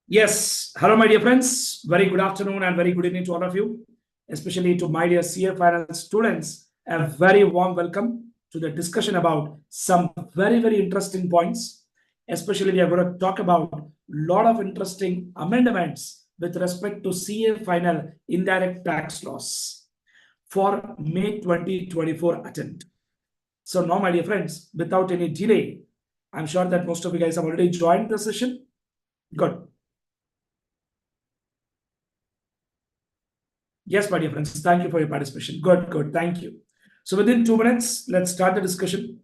Yes. Hello, my dear friends. Very good afternoon and very good evening to all of you, especially to my dear CA Final students. A very warm welcome to the discussion about some very, very interesting points. Especially, we are going to talk about a lot of interesting amendments with respect to CA Final indirect tax laws for May 2024 attempt. So now, my dear friends, without any delay, I'm sure that most of you guys have already joined the session. Good. Yes, my dear friends, thank you for your participation. Good, good, thank you. So within 2 minutes, let's start the discussion.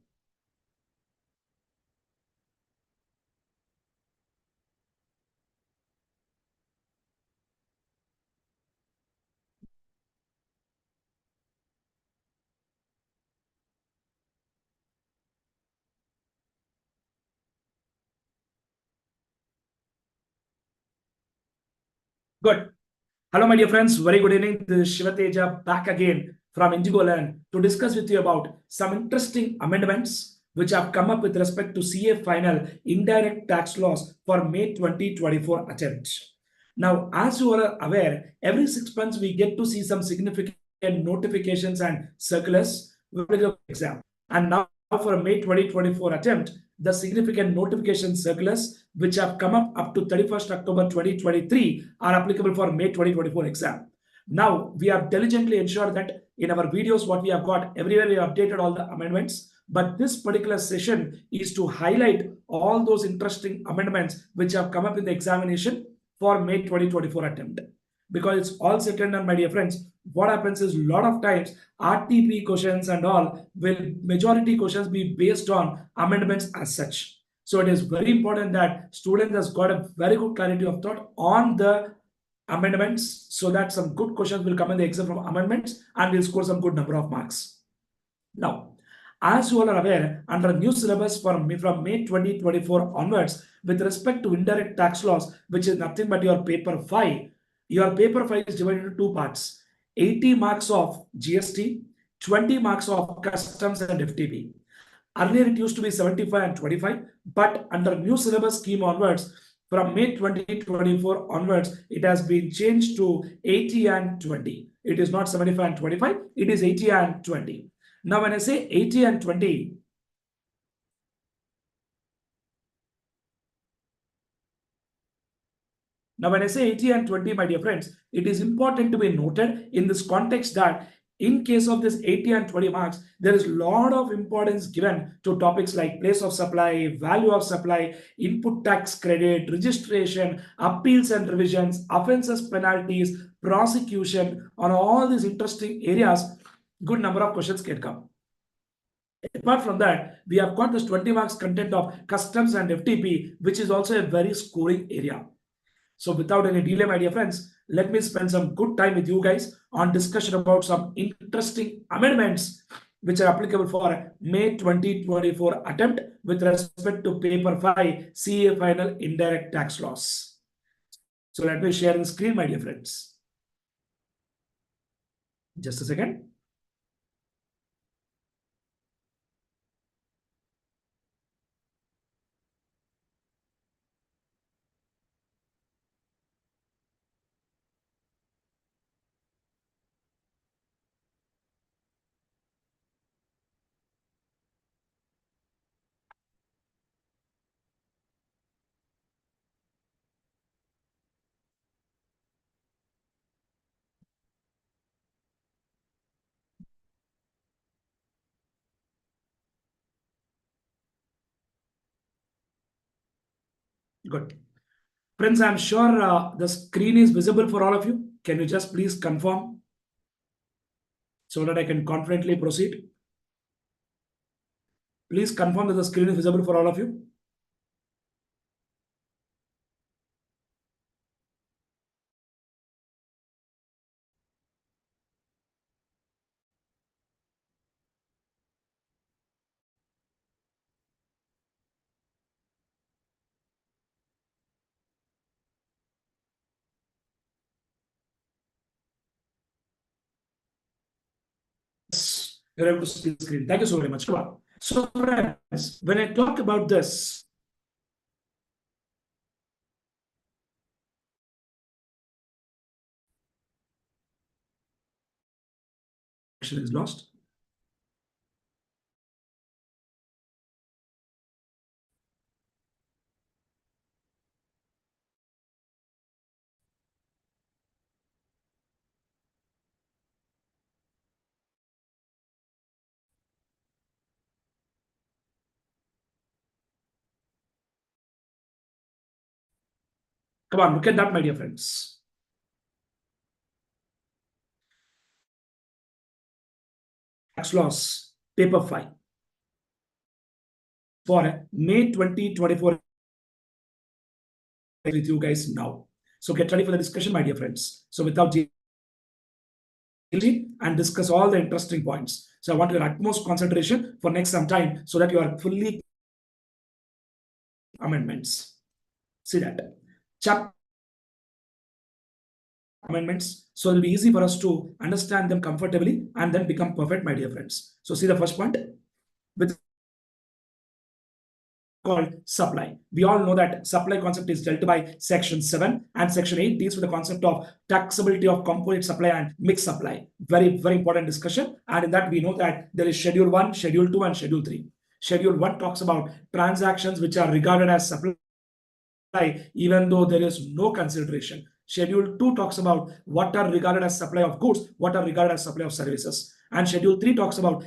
Good. Hello, my dear friends. Very good evening. This is Shiva Teja back again from Indigo land to discuss with you about some interesting amendments which have come up with respect to CA final indirect tax laws for May 2024 attempt. Now, as you are aware, every 6 months we get to see some significant notifications and circulars with the exam. And now for a May 2024 attempt, the significant notification circulars which have come up to 31st October 2023 are applicable for May 2024 exam. Now, we have diligently ensured that in our videos, what we have got, everywhere we have updated all the amendments. But this particular session is to highlight all those interesting amendments which have come up in the examination for May 2024 attempt. Because it's all set and done, my dear friends. What happens is a lot of times RTP questions and all will majority questions be based on amendments as such. So it is very important that student has got a very good clarity of thought on the amendments so that some good questions will come in the exam from amendments and will score some good number of marks. Now, as you all are aware, under new syllabus from May 2024 onwards, with respect to indirect tax laws, which is nothing but your paper 5, your paper 5 is divided into two parts: 80 marks of GST, 20 marks of customs and FTP. Earlier it used to be 75 and 25, but under new syllabus scheme onwards, from May 2024 onwards, it has been changed to 80 and 20. It is not 75 and 25, it is 80 and 20. Now, when I say 80 and 20, now when I say 80 and 20, my dear friends, it is important to be noted in this context that in case of this 80 and 20 marks, there is a lot of importance given to topics like place of supply, value of supply, input tax credit, registration, appeals and revisions, offenses, penalties, prosecution. On all these interesting areas, good number of questions can come. Apart from that, we have got this 20 marks content of customs and FTP, which is also a very scoring area. So without any delay, my dear friends, let me spend some good time with you guys on discussion about some interesting amendments which are applicable for May 2024 attempt with respect to paper 5 CA final indirect tax laws. So let me share the screen, my dear friends. Just a second. Good. Friends, I'm sure the screen is visible for all of you. Can you just please confirm so that I can confidently proceed? Please confirm that the screen is visible for all of you. Yes, you're able to see the screen. Thank you so very much. So, friends, when I talk about this, is lost. Come on, look at that, my dear friends. Tax loss paper file for May 2024 with you guys now. So get ready for the discussion, my dear friends. So without and discuss all the interesting points. So I want your utmost concentration for next some time so that you are fully amendments. See that. Chapter amendments. So it'll be easy for us to understand them comfortably and then become perfect, my dear friends. So see the first point with called supply. We all know that supply concept is dealt by section 7 and section 8 deals with the concept of taxability of component supply and mixed supply. Very, very important discussion. And in that we know that there is schedule 1, schedule 2 and schedule 3. Schedule 1 talks about transactions which are regarded as supply even though there is no consideration. Schedule 2 talks about what are regarded as supply of goods, what are regarded as supply of services. And schedule 3 talks about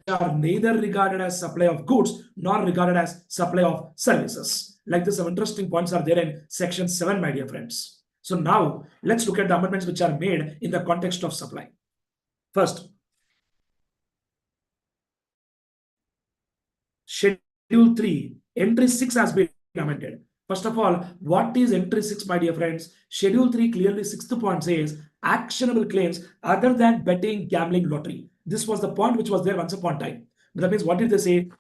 are neither regarded as supply of goods nor regarded as supply of services. Like this, some interesting points are there in section 7, my dear friends. So now let's look at the amendments which are made in the context of supply. First, schedule 3, entry 6 has been amended. First of all, what is entry 6, my dear friends? Schedule 3 clearly 6th point says actionable claims other than betting, gambling, lottery. This was the point which was there once upon a time. But that means what did they say?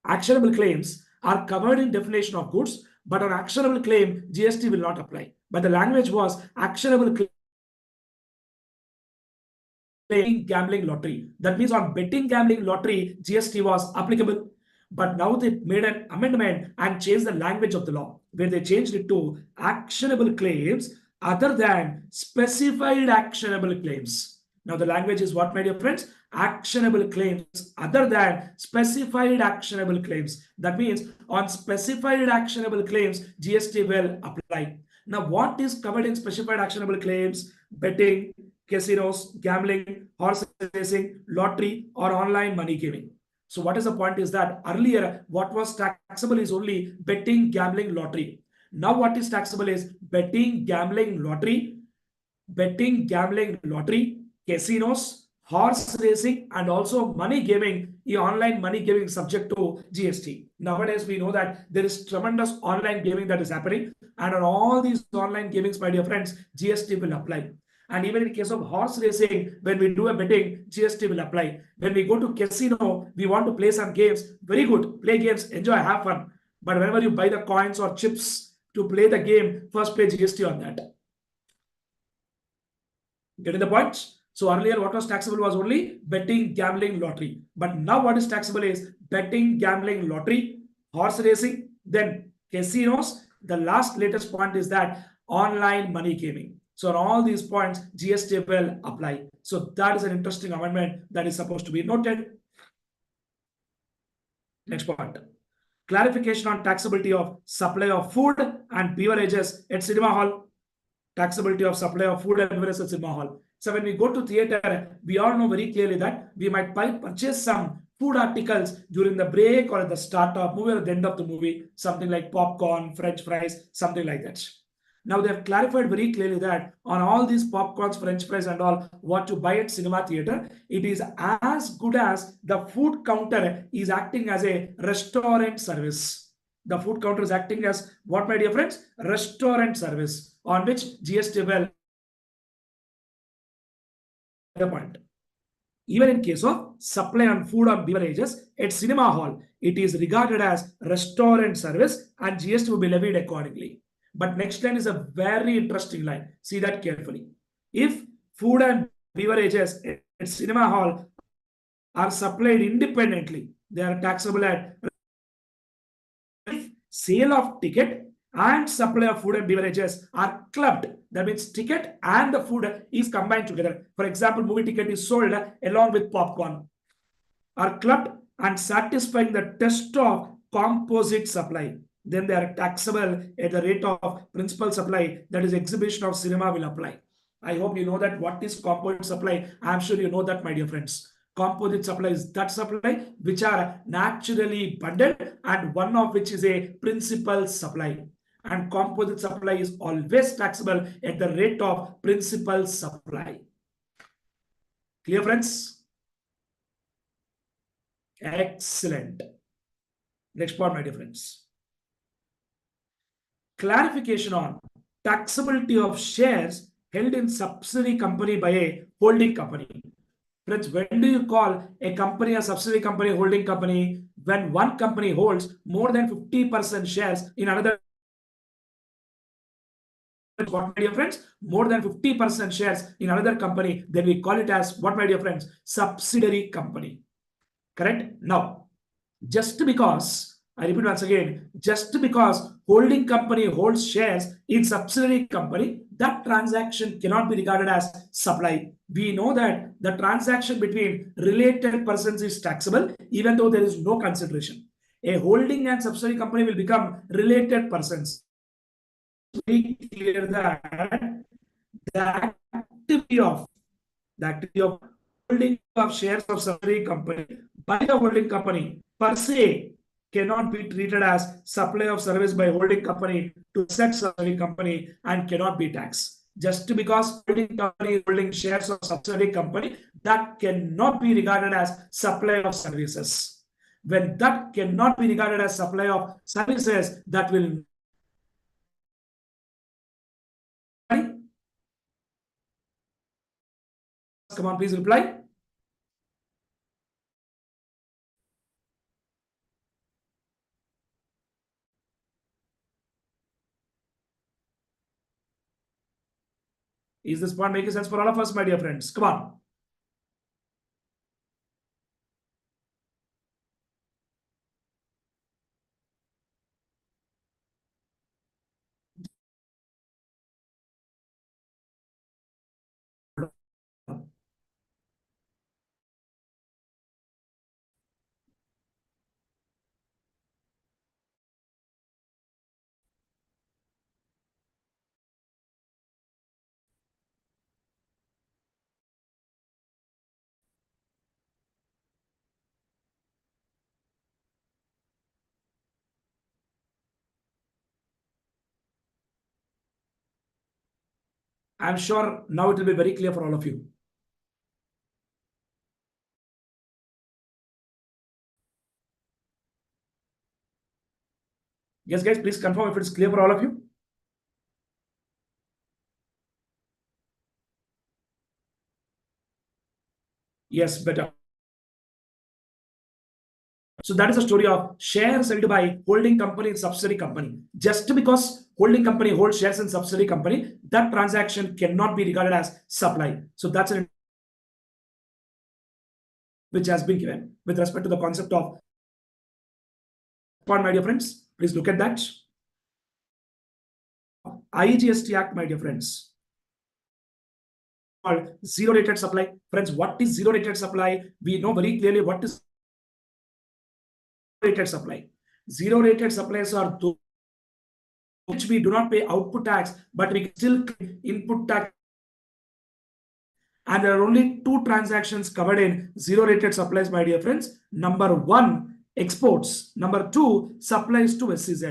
Actionable claims are covered in definition of goods, but on actionable claim, GST will not apply. But the language was actionable claim, gambling, lottery. That means on betting, gambling, lottery, GST was applicable. But now they made an amendment and changed the language of the law, where they changed it to actionable claims other than specified actionable claims. Now the language is what, my dear friends? Actionable claims other than specified actionable claims. That means on specified actionable claims, GST will apply. Now what is covered in specified actionable claims? Betting, casinos, gambling, horse racing, lottery, or online money gaming. So what is the point is that earlier what was taxable is only betting, gambling, lottery. Now what is taxable is betting, gambling, lottery, casinos, horse racing, and also money gaming, online money gaming subject to GST. Nowadays, we know that there is tremendous online gaming that is happening. And on all these online gamings, my dear friends, GST will apply. And even in case of horse racing, when we do a betting, GST will apply. When we go to casino, we want to play some games. Very good. Play games, enjoy, have fun. But whenever you buy the coins or chips to play the game, first pay GST on that. Getting the point? So earlier what was taxable was only betting, gambling, lottery. But now what is taxable is betting, gambling, lottery, horse racing, then casinos. The last latest point is that online money gaming. So on all these points, GST will apply. So that is an interesting amendment that is supposed to be noted. Next point. Clarification on taxability of supply of food and beverages at cinema hall. Taxability of supply of food and beverages at cinema hall. So when we go to theater, we all know very clearly that we might purchase some food articles during the break or at the start of movie or at the end of the movie, something like popcorn, French fries, something like that. Now they have clarified very clearly that on all these popcorns, French fries and all, what you buy at cinema theater, it is as good as the food counter is acting as a restaurant service. The food counter is acting as what, my dear friends? Restaurant service on which GST will the point. Even in case of supply on food or beverages at cinema hall, it is regarded as restaurant service and GST will be levied accordingly. But next line is a very interesting line. See that carefully. If food and beverages at cinema hall are supplied independently, they are taxable at sale of ticket and supply of food and beverages are clubbed. That means ticket and the food is combined together. For example, movie ticket is sold along with popcorn, are clubbed and satisfying the test of composite supply. Then they are taxable at the rate of principal supply, that is exhibition of cinema will apply. I hope you know that what is composite supply. I'm sure you know that, my dear friends. Composite supply is that supply which are naturally bundled and one of which is a principal supply. And composite supply is always taxable at the rate of principal supply. Clear, friends? Excellent. Next point, my dear friends. Clarification on taxability of shares held in subsidiary company by a holding company. Friends, when do you call a company a subsidiary company, holding company? When one company holds more than 50% shares in another. What, my dear friends? More than 50% shares in another company, then we call it as what, my dear friends? Subsidiary company. Correct? Now, just because, I repeat once again, just because holding company holds shares in subsidiary company, that transaction cannot be regarded as supply. We know that the transaction between related persons is taxable, even though there is no consideration. A holding and subsidiary company will become related persons. Very clear that the activity of holding of shares of subsidiary company by the holding company per se cannot be treated as supply of service by holding company to said subsidiary company and cannot be taxed. Just because holding company is holding shares of subsidiary company, that cannot be regarded as supply of services. When that cannot be regarded as supply of services, that will. Come on, please reply. Is this point making sense for all of us, my dear friends? Come on. I'm sure now it will be very clear for all of you. Yes, guys, please confirm if it's clear for all of you. Yes, better. So that is the story of shares held by holding company and subsidiary company. Just because holding company holds shares in subsidiary company, that transaction cannot be regarded as supply. So that's an which has been given with respect to the concept of point, my dear friends. Please look at that. IGST Act, my dear friends. Called zero rated supply. Friends, what is zero rated supply? We know very clearly what is rated supply. Zero rated supplies are those which we do not pay output tax, but we still input tax. And there are only two transactions covered in zero rated supplies, my dear friends. Number one, exports. Number two, supplies to SEZ.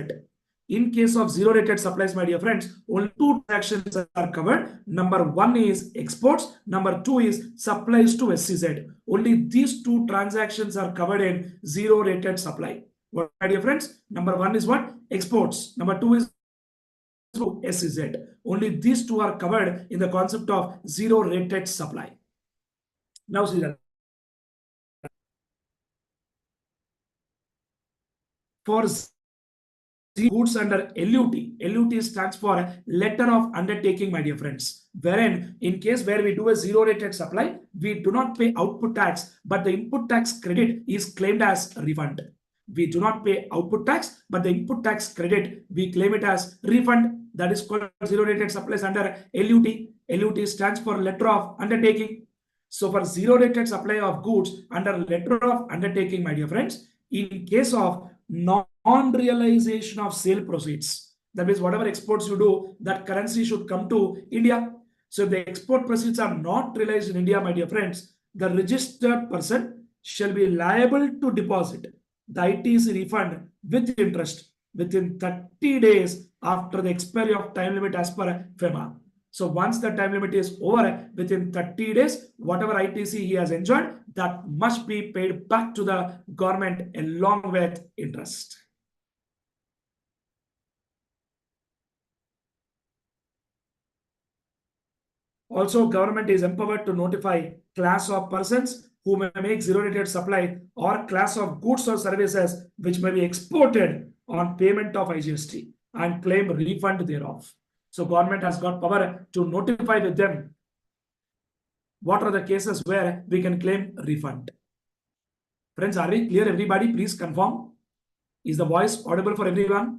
In case of zero rated supplies, my dear friends, only two transactions are covered. Number one is exports. Number two is supplies to SEZ. Only these two transactions are covered in zero rated supply. What, my dear friends? Number one is what? Exports. Number two is SEZ. Only these two are covered in the concept of zero rated supply. Now see that. For goods under LUT. LUT stands for letter of undertaking, my dear friends. Wherein, in case where we do a zero rated supply, we do not pay output tax, but the input tax credit is claimed as refund. we do not pay output tax, but the input tax credit, we claim it as refund. That is called zero rated supplies under LUT. LUT stands for letter of undertaking. So for zero rated supply of goods under letter of undertaking, my dear friends, in case of non-realization of sale proceeds, that means whatever exports you do, that currency should come to India. So if the export proceeds are not realized in India, my dear friends, the registered person shall be liable to deposit the ITC refund with interest within 30 days after the expiry of time limit as per FEMA. So once the time limit is over, within 30 days, whatever ITC he has enjoyed, that must be paid back to the government along with interest. Also, government is empowered to notify class of persons who may make zero-rated supply or class of goods or services which may be exported on payment of IGST and claim refund thereof. So government has got power to notify with them what are the cases where we can claim refund. Friends, are we clear? Everybody, please confirm. Is the voice audible for everyone?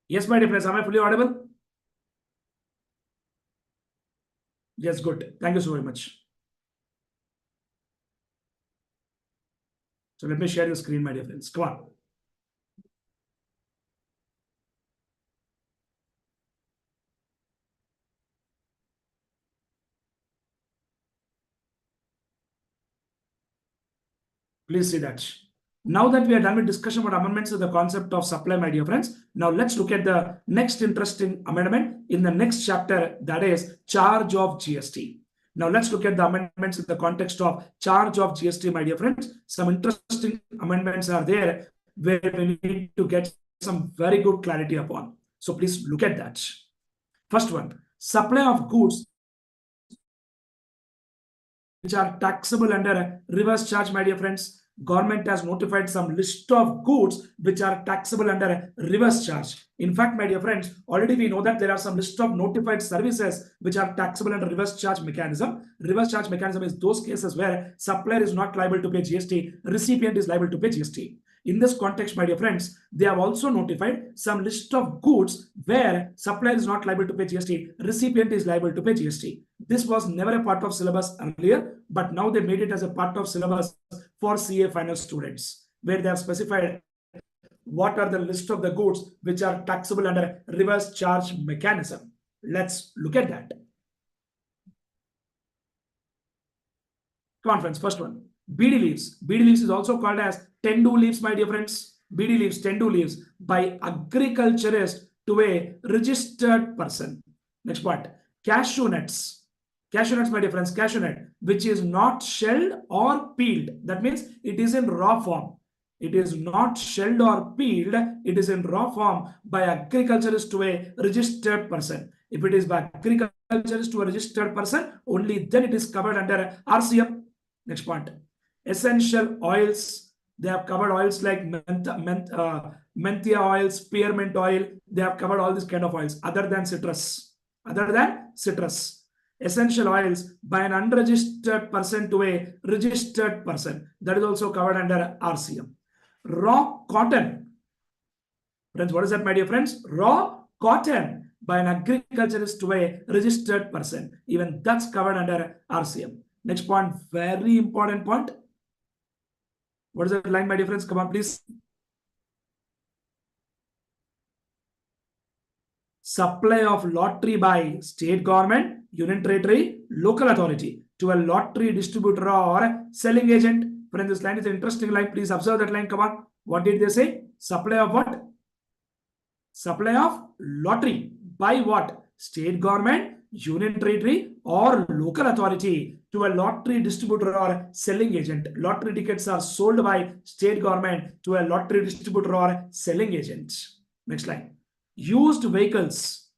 Yes, my dear friends, am I fully audible? Yes, good. Thank you so very much. So let me share your screen, my dear friends. Come on. Please see that. Now that we are done with discussion about amendments to the concept of supply, my dear friends, now let's look at the next interesting amendment in the next chapter, that is charge of GST. Now let's look at the amendments in the context of charge of GST, my dear friends. Some interesting amendments are there where we need to get some very good clarity upon. So please look at that. First one, supply of goods which are taxable under reverse charge, my dear friends. Government has notified some list of goods which are taxable under reverse charge. In fact, my dear friends, already we know that there are some list of notified services which are taxable under reverse charge mechanism. Reverse charge mechanism is those cases where supplier is not liable to pay GST, recipient is liable to pay GST. In this context, my dear friends, they have also notified some list of goods where supplier is not liable to pay GST, recipient is liable to pay GST. This was never a part of syllabus earlier, but now they made it as a part of syllabus for CA final students, where they have specified what are the list of the goods which are taxable under reverse charge mechanism. Let's look at that. Come on, friends, first one. BD leaves. BD leaves is also called as tendu leaves, my dear friends. BD leaves, tendu leaves by agriculturist to a registered person. Next point. Cashew nuts. Cashew nuts, my dear friends, cashew nut, which is not shelled or peeled. That means it is in raw form. It is not shelled or peeled. It is in raw form by agriculturist to a registered person. If it is by agriculturist to a registered person, only then it is covered under RCM. Next point. Essential oils. They have covered oils like menthia oil, spearmint oil. They have covered all these kind of oils other than citrus. Other than citrus. Essential oils by an unregistered person to a registered person. That is also covered under RCM. Raw cotton. Friends, what is that, my dear friends? Raw cotton by an agriculturist to a registered person. Even that's covered under RCM. Next point, very important point. What is that line, my dear friends? Come on, please. Supply of lottery by state government, union territory, local authority to a lottery distributor or selling agent. Friends, this line is an interesting line. Please observe that line. Come on. What did they say? Supply of what? Supply of lottery. By what? State government, union territory, or local authority to a lottery distributor or selling agent. Lottery tickets are sold by state government to a lottery distributor or selling agent. Next line. Used vehicles,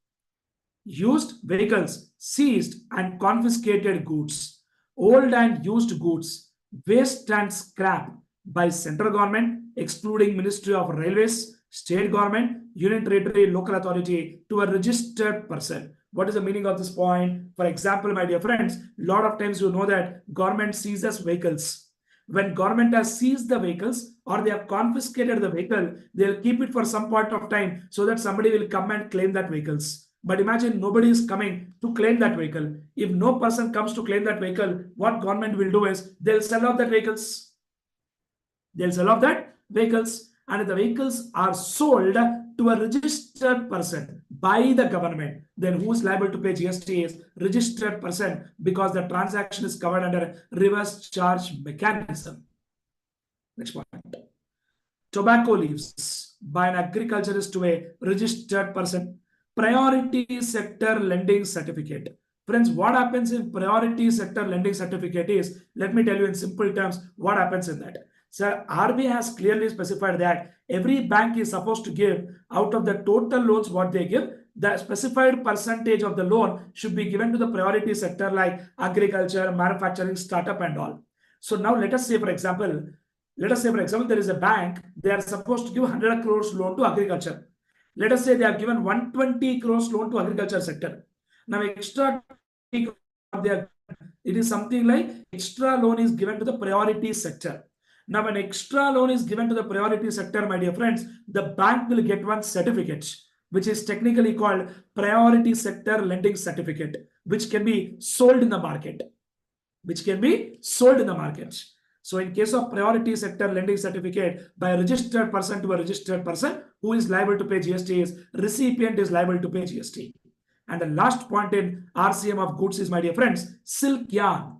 seized and confiscated goods, old and used goods, waste and scrap by central government, excluding Ministry of Railways, state government, union territory, local authority to a registered person. What is the meaning of this point? For example, my dear friends, a lot of times you know that government seizes vehicles. When government has seized the vehicles or they have confiscated the vehicle, they'll keep it for some point of time so that somebody will come and claim that vehicles. But imagine nobody is coming to claim that vehicle. If no person comes to claim that vehicle, what government will do is they'll sell off that vehicles. They'll sell off that vehicles. And if the vehicles are sold to a registered person by the government, then who is liable to pay GST is registered person, because the transaction is covered under reverse charge mechanism. Next point. Tobacco leaves by an agriculturist to a registered person. Priority sector lending certificate. Friends, what happens in priority sector lending certificate is, let me tell you in simple terms what happens in that. So RBI has clearly specified that every bank is supposed to give, out of the total loans what they give, the specified percentage of the loan should be given to the priority sector like agriculture, manufacturing, startup and all. So now let us say for example, there is a bank, they are supposed to give 100 crores loan to agriculture. Let us say they have given 120 crores loan to agriculture sector. Now extra, it is something like extra loan is given to the priority sector. Now, when extra loan is given to the priority sector, my dear friends, the bank will get one certificate, which is technically called priority sector lending certificate, which can be sold in the market. So in case of priority sector lending certificate by a registered person to a registered person, who is liable to pay GST is recipient is liable to pay GST. And the last point in RCM of goods is, my dear friends, silk yarn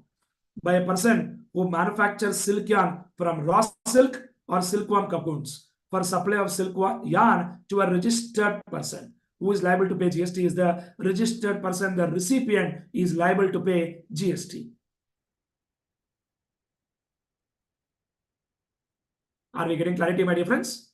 by a person who manufactures silk yarn from raw silk or silkworm cocoons for supply of silk yarn to a registered person. Who is liable to pay GST is the registered person. The recipient is liable to pay GST. Are we getting clarity, my dear friends?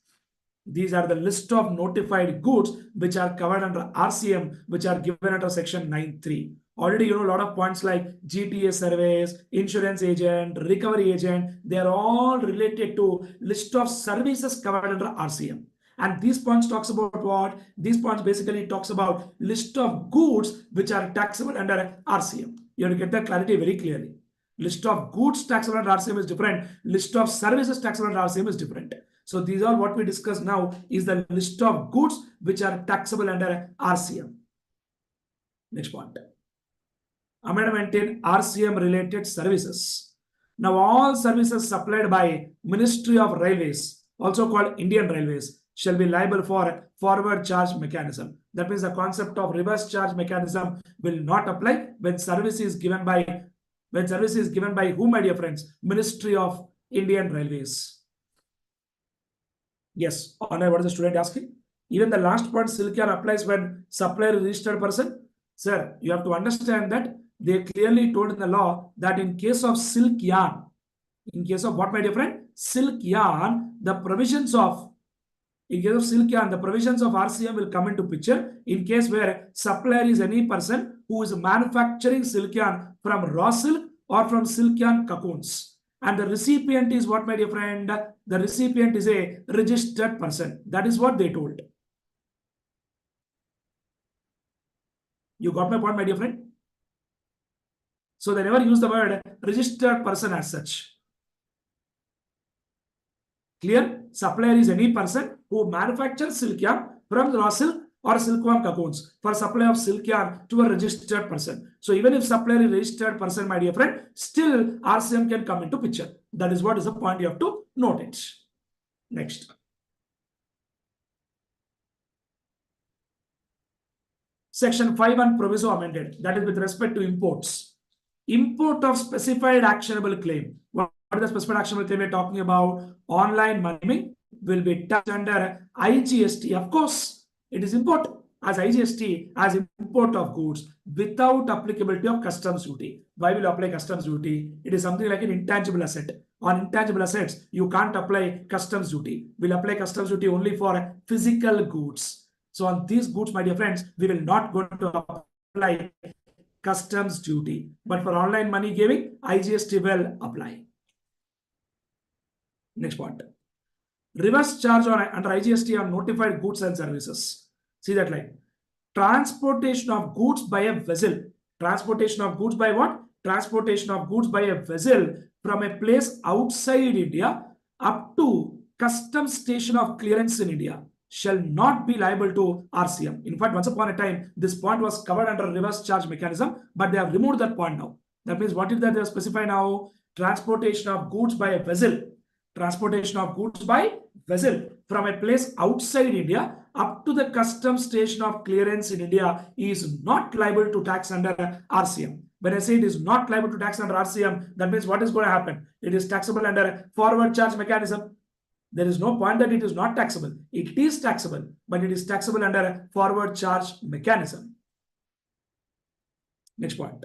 These are the list of notified goods which are covered under RCM, which are given under section 9.3. Already you know a lot of points like GTA surveys, insurance agent, recovery agent, they are all related to list of services covered under RCM. And these points talks about what? These points basically talks about list of goods which are taxable under RCM. You have to get that clarity very clearly. List of goods taxable under RCM is different. List of services taxable under RCM is different. So these are what we discuss now is the list of goods which are taxable under RCM. Next point. Amendment in RCM related services. Now all services supplied by Ministry of Railways, also called Indian Railways, shall be liable for forward charge mechanism. That means the concept of reverse charge mechanism will not apply when service is given by whom, my dear friends? Ministry of Indian Railways. Yes, Honor, what is the student asking? Even the last point, silk yarn, applies when supplier is registered person. Sir, you have to understand that they clearly told in the law that in case of silk yarn, in case of what, my dear friend? Silk yarn, the provisions of RCM will come into picture in case where supplier is any person who is manufacturing silk yarn from raw silk or from silk yarn cocoons. And the recipient is what, my dear friend? The recipient is a registered person. That is what they told. You got my point, my dear friend? So they never use the word registered person as such. Clear? Supplier is any person who manufactures silk yarn from raw silk or silkworm cocoons for supply of silk yarn to a registered person. So even if supplier is registered person, my dear friend, still RCM can come into picture. That is what is the point you have to note it. Next. Section 5 and proviso amended. That is with respect to imports. Import of specified actionable claim. What is the specified action which we are talking about? Online money gaming will be taxed under IGST. Of course, it is import as IGST as import of goods without applicability of customs duty. Why will you apply customs duty? It is something like an intangible asset. On intangible assets, you can't apply customs duty. We'll apply customs duty only for physical goods. So on these goods, my dear friends, we will not go to apply customs duty. But for online money giving, IGST will apply. Next point. Reverse charge under IGST on notified goods and services. See that line. Transportation of goods by a vessel. Transportation of goods by what? Transportation of goods by a vessel from a place outside India up to customs station of clearance in India shall not be liable to RCM. In fact, once upon a time, this point was covered under reverse charge mechanism, but they have removed that point now. That means what is that they have specified now? Transportation of goods by a vessel. Transportation of goods by vessel from a place outside India up to the customs station of clearance in India is not liable to tax under RCM. When I say it is not liable to tax under RCM, that means what is going to happen? It is taxable under forward charge mechanism. There is no point that it is not taxable. It is taxable, but it is taxable under forward charge mechanism. Next point.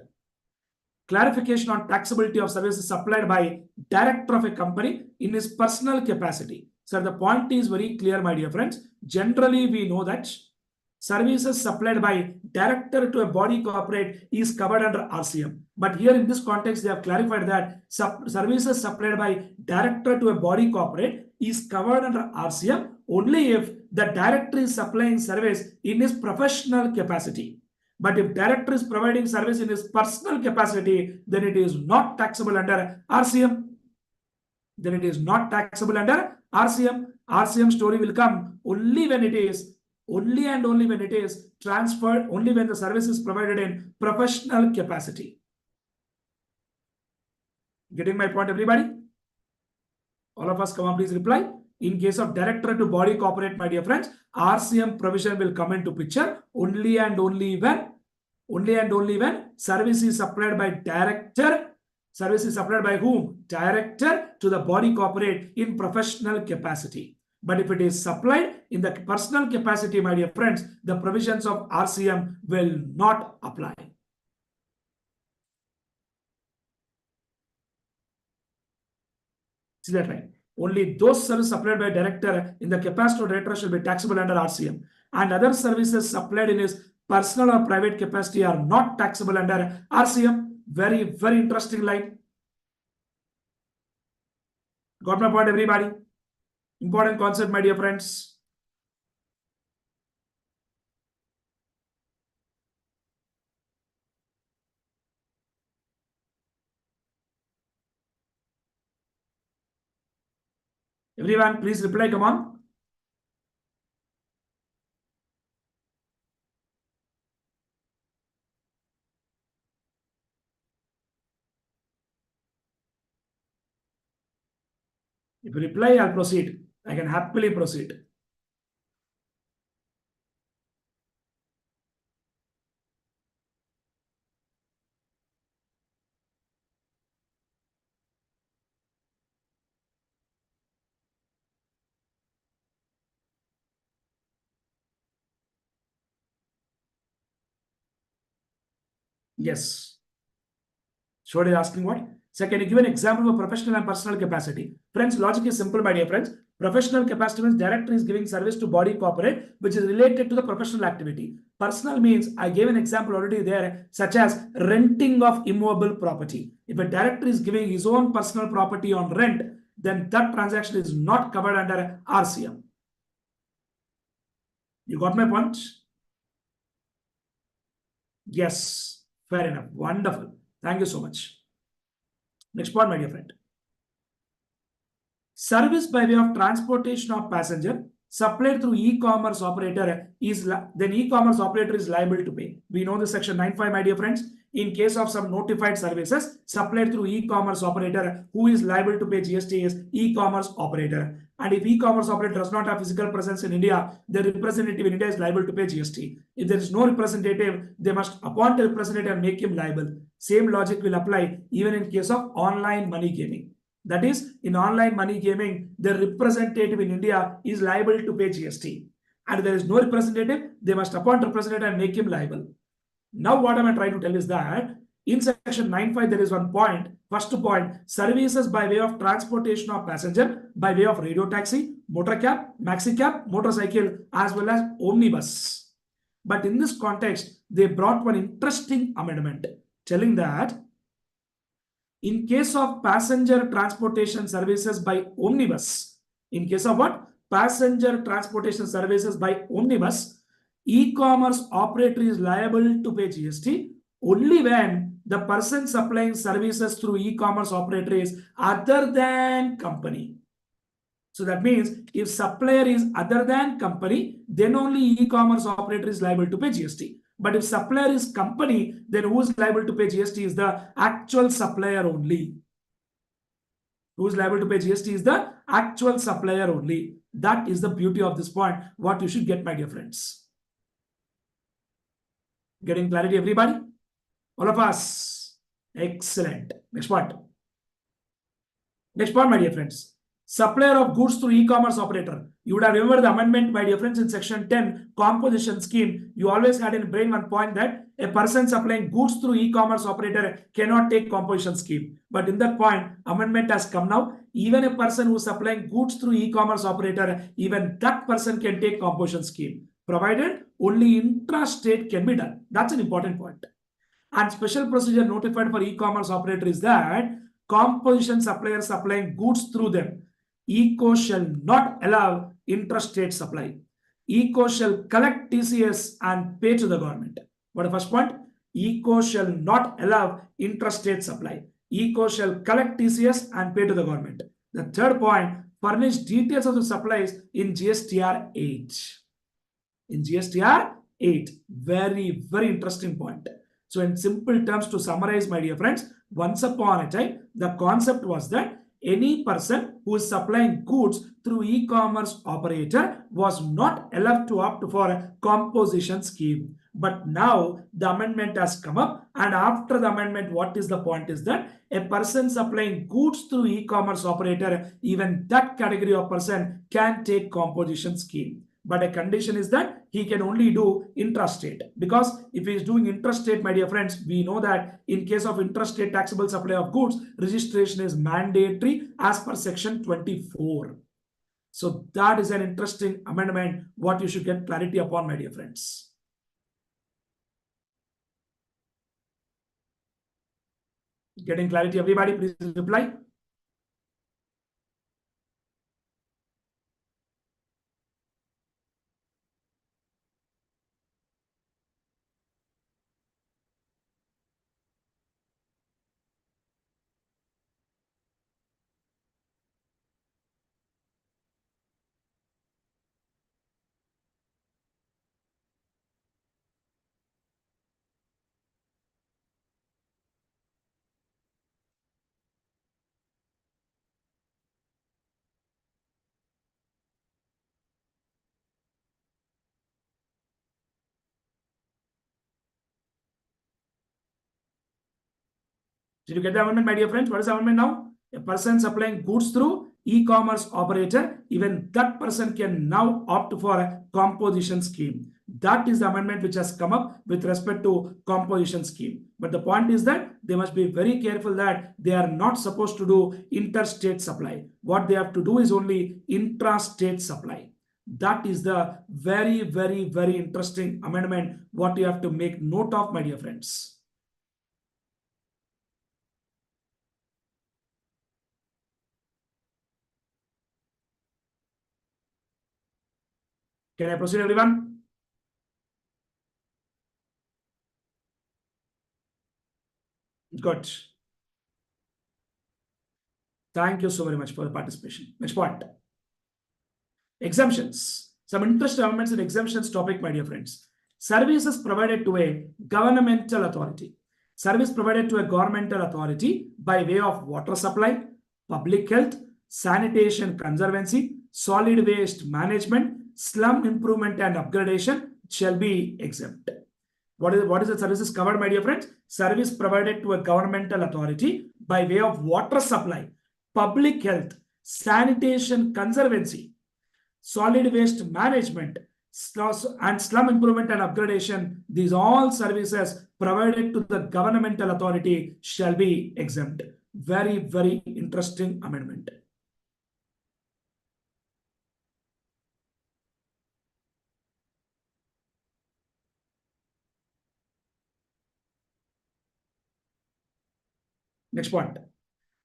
Clarification on taxability of services supplied by director of a company in his personal capacity. So the point is very clear, my dear friends. Generally, we know that services supplied by director to a body corporate is covered under RCM. But here in this context, they have clarified that services supplied by director to a body corporate is covered under RCM only if the director is supplying service in his professional capacity. But if director is providing service in his personal capacity, then it is not taxable under RCM. Then it is not taxable under RCM. RCM story will come only when it is only when it is transferred, only when the service is provided in professional capacity. Getting my point, everybody? All of us, come on, please reply. In case of director to body corporate, my dear friends, RCM provision will come into picture only and only when service is supplied by director. Service is supplied by whom? Director to the body corporate in professional capacity. But if it is supplied in the personal capacity, my dear friends, the provisions of RCM will not apply. See that right? Only those services supplied by director in the capacity of director shall be taxable under RCM. And other services supplied in his personal or private capacity are not taxable under RCM. Very, very interesting line. Got my point, everybody? Important concept, my dear friends. Everyone, please reply, come on. If you reply, I'll proceed. I can happily proceed. Yes. Short is asking what? So can you give an example of a professional and personal capacity? Friends, logic is simple, my dear friends. Professional capacity means director is giving service to body corporate, which is related to the professional activity. Personal means, I gave an example already there, such as renting of immovable property. If a director is giving his own personal property on rent, then that transaction is not covered under RCM. You got my point? Yes, fair enough. Wonderful. Thank you so much. Next point, my dear friend. Service by way of transportation of passenger supplied through e-commerce operator is then e-commerce operator is liable to pay. We know the section 9.5, my dear friends. In case of some notified services supplied through e-commerce operator, who is liable to pay GST is e-commerce operator. And if e-commerce operator does not have physical presence in India, the representative in India is liable to pay GST. If there is no representative, they must appoint a representative and make him liable. Same logic will apply even in case of online money gaming. That is, in online money gaming, the representative in India is liable to pay GST. And there is no representative, they must appoint representative and make him liable. Now, what am I trying to tell is that in section 9.5, there is one point. First point, services by way of transportation of passenger by way of radio taxi, motor cab, maxi cab, motorcycle, as well as omnibus. But in this context, they brought one interesting amendment telling that in case of passenger transportation services by omnibus, in case of what? Passenger transportation services by omnibus, e-commerce operator is liable to pay GST only when the person supplying services through e-commerce operator is other than company. So that means if supplier is other than company, then only e-commerce operator is liable to pay GST. But if supplier is company, then who is liable to pay GST is the actual supplier only. Who is liable to pay GST is the actual supplier only. That is the beauty of this point, what you should get, my dear friends. Getting clarity, everybody? All of us. Excellent. Next point. Next point, my dear friends. Supplier of goods through e-commerce operator. You would have remembered the amendment, my dear friends, in section 10, composition scheme. You always had in brain one point that a person supplying goods through e-commerce operator cannot take composition scheme. But in that point, amendment has come now. Even a person who is supplying goods through e-commerce operator, even that person can take composition scheme, provided only intra-state can be done. That's an important point. And special procedure notified for e-commerce operator is that composition supplier supplying goods through them, ECO shall not allow intrastate supply. ECO shall collect TCS and pay to the government. What the first point? ECO shall not allow intrastate supply. ECO shall collect TCS and pay to the government. The third point, furnish details of the supplies in GSTR 8. In GSTR 8. Very, very interesting point. So in simple terms, to summarize, my dear friends, once upon a time, the concept was that any person who is supplying goods through e-commerce operator was not allowed to opt for a composition scheme. But now the amendment has come up, and after the amendment, what is the point is that a person supplying goods through e-commerce operator, even that category of person can take composition scheme. But a condition is that he can only do intrastate. Because if he is doing intrastate, my dear friends, we know that in case of intrastate taxable supply of goods, registration is mandatory as per section 24. So that is an interesting amendment, what you should get clarity upon, my dear friends. Getting clarity, everybody, please reply. Did you get the amendment, my dear friends? What is the amendment now? A person supplying goods through e-commerce operator, even that person can now opt for a composition scheme. That is the amendment which has come up with respect to composition scheme. But the point is that they must be very careful that they are not supposed to do interstate supply. What they have to do is only intrastate supply. That is the very, very, very interesting amendment, what you have to make note of, my dear friends. Can I proceed, everyone? Good. Thank you so very much for the participation. Next point. Exemptions. Some interesting amendments in exemptions topic, my dear friends. Services provided to a governmental authority. Service provided to a governmental authority by way of water supply, public health, sanitation conservancy, solid waste management, slum improvement and upgradation shall be exempt. What is the services covered, my dear friends? Service provided to a governmental authority by way of water supply, public health, sanitation conservancy, solid waste management, and slum improvement and upgradation, these all services provided to the governmental authority shall be exempt. Very, very interesting amendment. Next point.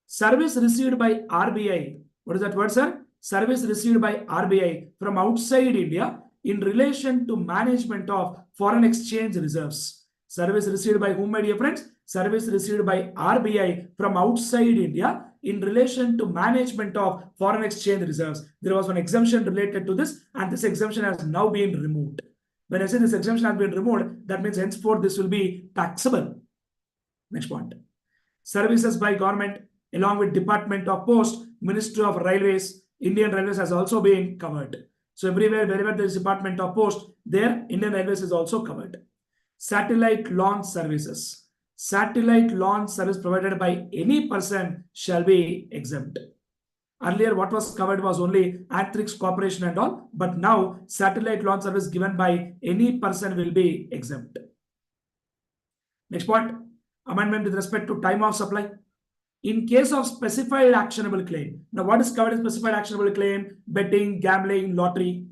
Service received by RBI. What is that word, sir? Service received by RBI from outside India in relation to management of foreign exchange reserves. Service received by whom, my dear friends? Service received by RBI from outside India in relation to management of foreign exchange reserves. There was one exemption related to this, and this exemption has now been removed. When I say this exemption has been removed, that means henceforth this will be taxable. Next point. Services by government along with Department of Post, Ministry of Railways, Indian Railways has also been covered. So everywhere, wherever there is Department of Post, there Indian Railways is also covered. Satellite launch services. Satellite launch service provided by any person shall be exempt. Earlier, what was covered was only Antrix Corporation and all, but now satellite launch service given by any person will be exempt. Next point, amendment with respect to time of supply. In case of specified actionable claim. Now, what is covered in specified actionable claim? Betting, gambling, lottery.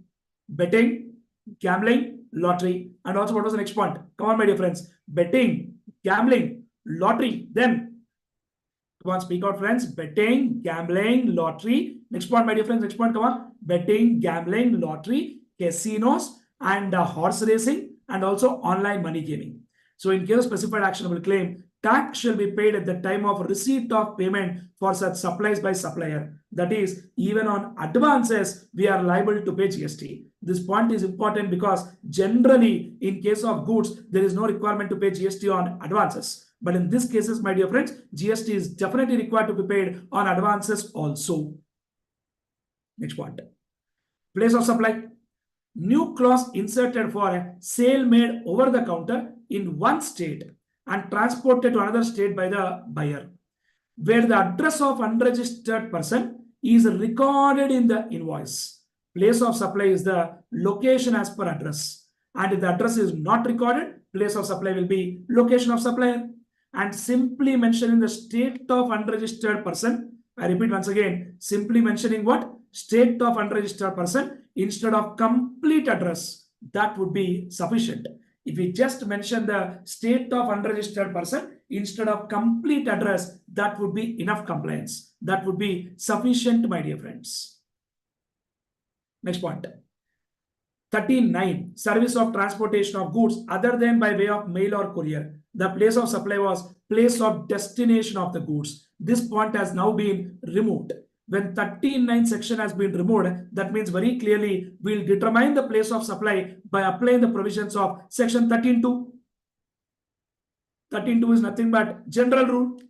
Betting, gambling, lottery. And also, what was the next point? Come on, my dear friends. Betting, gambling, lottery. Then, come on, speak out, friends. Betting, gambling, lottery. Next point, my dear friends. Next point, come on. Betting, gambling, lottery, casinos, and horse racing, and also online money gaming. So, in case of specified actionable claim, tax shall be paid at the time of receipt of payment for such supplies by supplier. That is, even on advances, we are liable to pay GST. This point is important because generally, in case of goods, there is no requirement to pay GST on advances. But in these cases, my dear friends, GST is definitely required to be paid on advances also. Next point. Place of supply. New clause inserted for a sale made over the counter in one state and transported to another state by the buyer, where the address of unregistered person is recorded in the invoice. Place of supply is the location as per address. And if the address is not recorded, place of supply will be location of supplier. And simply mentioning the state of unregistered person, I repeat once again, simply mentioning what? State of unregistered person instead of complete address, that would be sufficient. If we just mention the state of unregistered person instead of complete address, that would be enough compliance. That would be sufficient, my dear friends. Next point. 39. Service of transportation of goods other than by way of mail or courier. The place of supply was place of destination of the goods. This point has now been removed. When 39 section has been removed, that means very clearly we'll determine the place of supply by applying the provisions of section 13.2. 13.2 is nothing but general rule,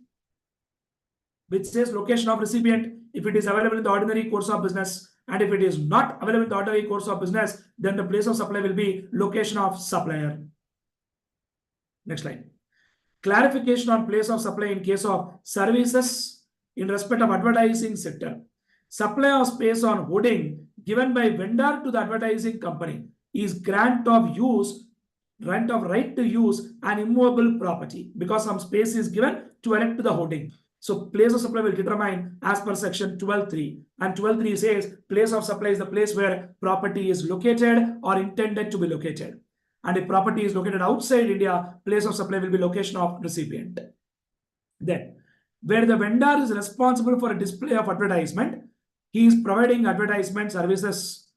which says location of recipient if it is available in the ordinary course of business, and if it is not available in the ordinary course of business, then the place of supply will be location of supplier. Next line. Clarification on place of supply in case of services in respect of advertising sector. Supply of space on hoarding given by vendor to the advertising company is grant of right to use an immovable property because some space is given to erect the hoarding. So place of supply will determine as per section 12.3, and 12.3 says place of supply is the place where property is located or intended to be located. And if property is located outside India, place of supply will be location of recipient. Then, where the vendor is responsible for a display of advertisement, he is providing advertisement services.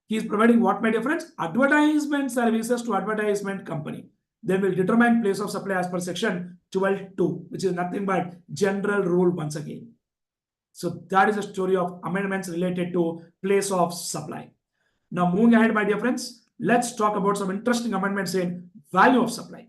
He is providing what, my dear friends? Advertisement services to advertisement company. Then we'll determine place of supply as per section 12.2, which is nothing but general rule once again. So that is the story of amendments related to place of supply. Now moving ahead, my dear friends, let's talk about some interesting amendments in value of supply.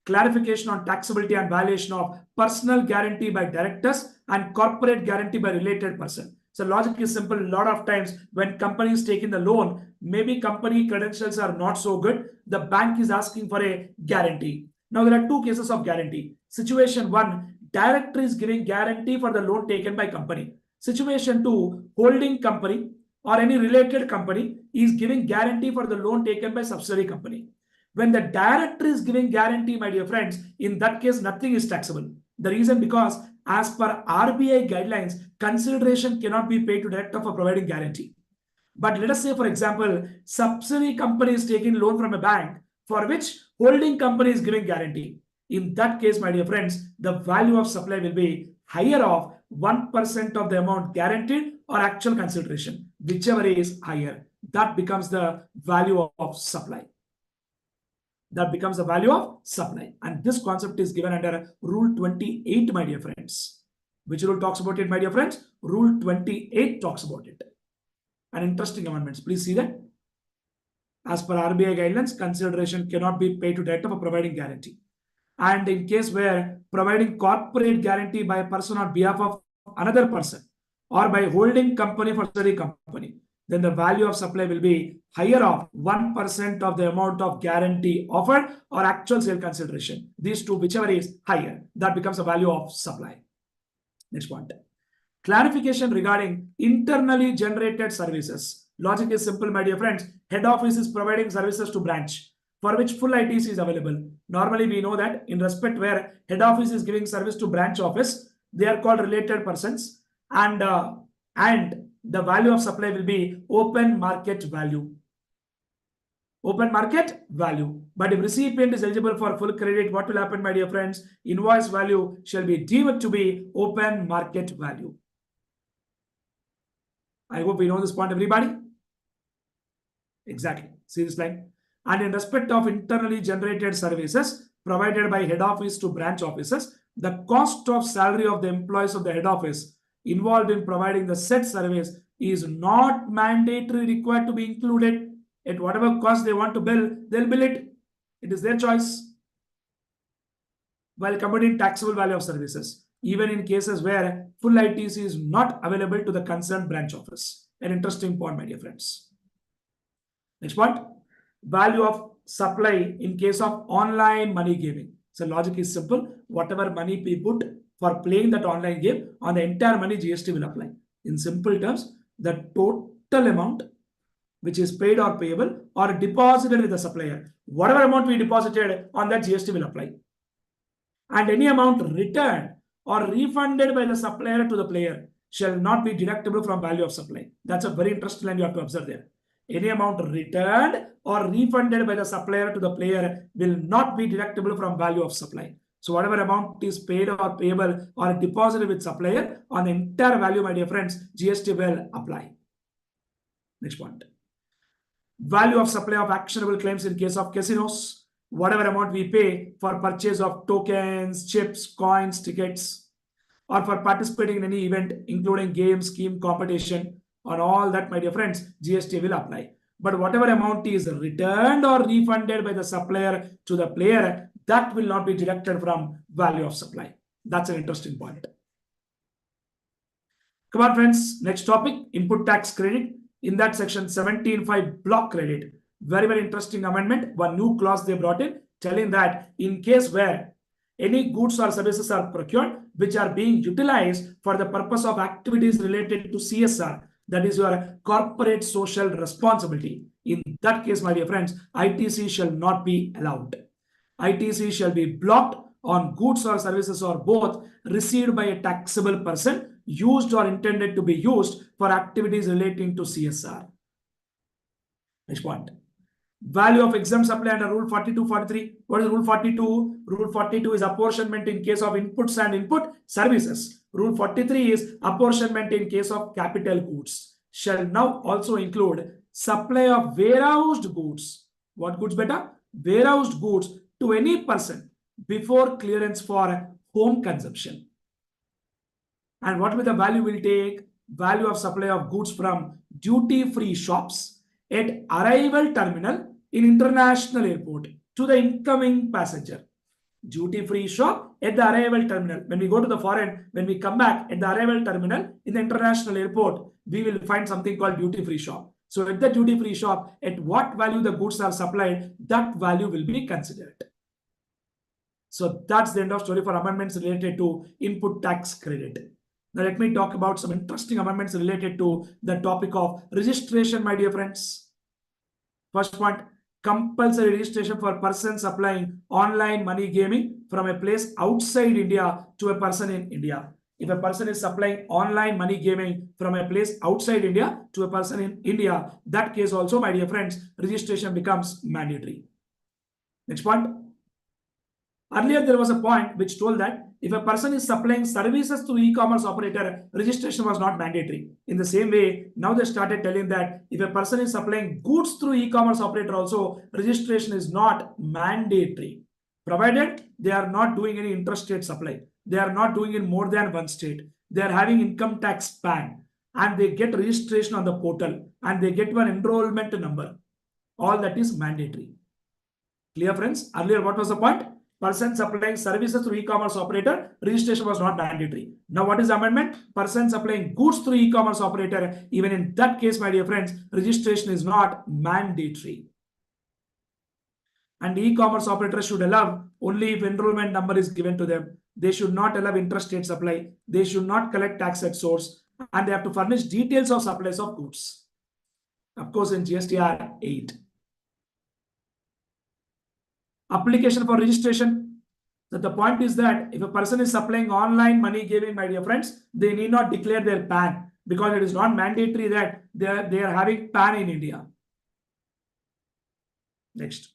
Clarification on taxability and valuation of personal guarantee by directors and corporate guarantee by related person. So logic is simple. A lot of times when companies taking the loan, maybe company credentials are not so good. The bank is asking for a guarantee. Now there are two cases of guarantee. Situation one, director is giving guarantee for the loan taken by company. Situation 2, holding company or any related company is giving guarantee for the loan taken by subsidiary company. When the director is giving guarantee, my dear friends, in that case, nothing is taxable. The reason because as per RBI guidelines, consideration cannot be paid to director for providing guarantee. But let us say, for example, subsidiary company is taking loan from a bank for which holding company is giving guarantee. In that case, my dear friends, the value of supply will be higher of 1% of the amount guaranteed or actual consideration, whichever is higher. That becomes the value of supply. That becomes the value of supply. And this concept is given under Rule 28, my dear friends. Which rule talks about it, my dear friends? Rule 28 talks about it. And interesting amendments. Please see that. As per RBI guidelines, consideration cannot be paid to director for providing guarantee. And in case where providing corporate guarantee by a person on behalf of another person or by holding company for study company, then the value of supply will be higher of 1% of the amount of guarantee offered or actual sale consideration. These two, whichever is higher, that becomes the value of supply. Next point. Clarification regarding internally generated services. Logic is simple, my dear friends. Head office is providing services to branch for which full ITC is available. Normally, we know that in respect where head office is giving service to branch office, they are called related persons, and the value of supply will be open market value. Open market value. But if recipient is eligible for full credit, what will happen, my dear friends? Invoice value shall be deemed to be open market value. I hope we know this point, everybody. Exactly. See this line. And in respect of internally generated services provided by head office to branch offices, the cost of salary of the employees of the head office involved in providing the said service is not mandatory required to be included. At whatever cost they want to bill, they'll bill it. It is their choice. While computing taxable value of services, even in cases where full ITC is not available to the concerned branch office. An interesting point, my dear friends. Next point. Value of supply in case of online money gaming. So logic is simple. Whatever money we put for playing that online game, on the entire money GST will apply. In simple terms, the total amount which is paid or payable or deposited with the supplier, whatever amount we deposited, on that GST will apply. And any amount returned or refunded by the supplier to the player shall not be deductible from value of supply. That's a very interesting line you have to observe there. Any amount returned or refunded by the supplier to the player will not be deductible from value of supply. So whatever amount is paid or payable or deposited with supplier, on the entire value, my dear friends, GST will apply. Next point. Value of supply of actionable claims in case of casinos. Whatever amount we pay for purchase of tokens, chips, coins, tickets, or for participating in any event, including game, scheme, competition, on all that, my dear friends, GST will apply. But whatever amount is returned or refunded by the supplier to the player, that will not be deducted from value of supply. That's an interesting point. Come on, friends. Next topic, input tax credit. In that section 17.5 block credit. Very, very interesting amendment. One new clause they brought in telling that in case where any goods or services are procured which are being utilized for the purpose of activities related to CSR, that is your corporate social responsibility. In that case, my dear friends, ITC shall not be allowed. ITC shall be blocked on goods or services or both received by a taxable person, used or intended to be used for activities relating to CSR. Next point. Value of exempt supply under Rule 42-43. What is Rule 42? Rule 42 is apportionment in case of inputs and input services. Rule 43 is apportionment in case of capital goods. Shall now also include supply of warehoused goods. What goods, beta? Warehoused goods to any person before clearance for home consumption. And what will the value will take? Value of supply of goods from duty-free shops at arrival terminal in international airport to the incoming passenger. Duty-free shop at the arrival terminal. When we go to the foreign, when we come back at the arrival terminal in the international airport, we will find something called duty-free shop. So at the duty-free shop, at what value the goods are supplied, that value will be considered. So that's the end of story for amendments related to input tax credit. Now let me talk about some interesting amendments related to the topic of registration, my dear friends. First point, compulsory registration for persons applying online money gaming from a place outside India to a person in India. If a person is supplying online money gaming from a place outside India to a person in India, that case also, my dear friends, registration becomes mandatory. Next point. Earlier, there was a point which told that if a person is supplying services to e-commerce operator, registration was not mandatory. In the same way, now they started telling that if a person is supplying goods through e-commerce operator also, registration is not mandatory, provided they are not doing any interstate supply. They are not doing in more than one state. They are having income tax PAN and they get registration on the portal and they get one enrollment number. All that is mandatory. Clear, friends? Earlier, what was the point? Person supplying services through e-commerce operator, registration was not mandatory. Now, what is the amendment? Person supplying goods through e-commerce operator, even in that case, my dear friends, registration is not mandatory. And e-commerce operator should allow only if enrollment number is given to them. They should not allow interstate supply. They should not collect tax at source. And they have to furnish details of supplies of goods. Of course, in GSTR 8. Application for registration. So the point is that if a person is supplying online money gaming, my dear friends, they need not declare their PAN because it is not mandatory that they are having PAN in India. Next.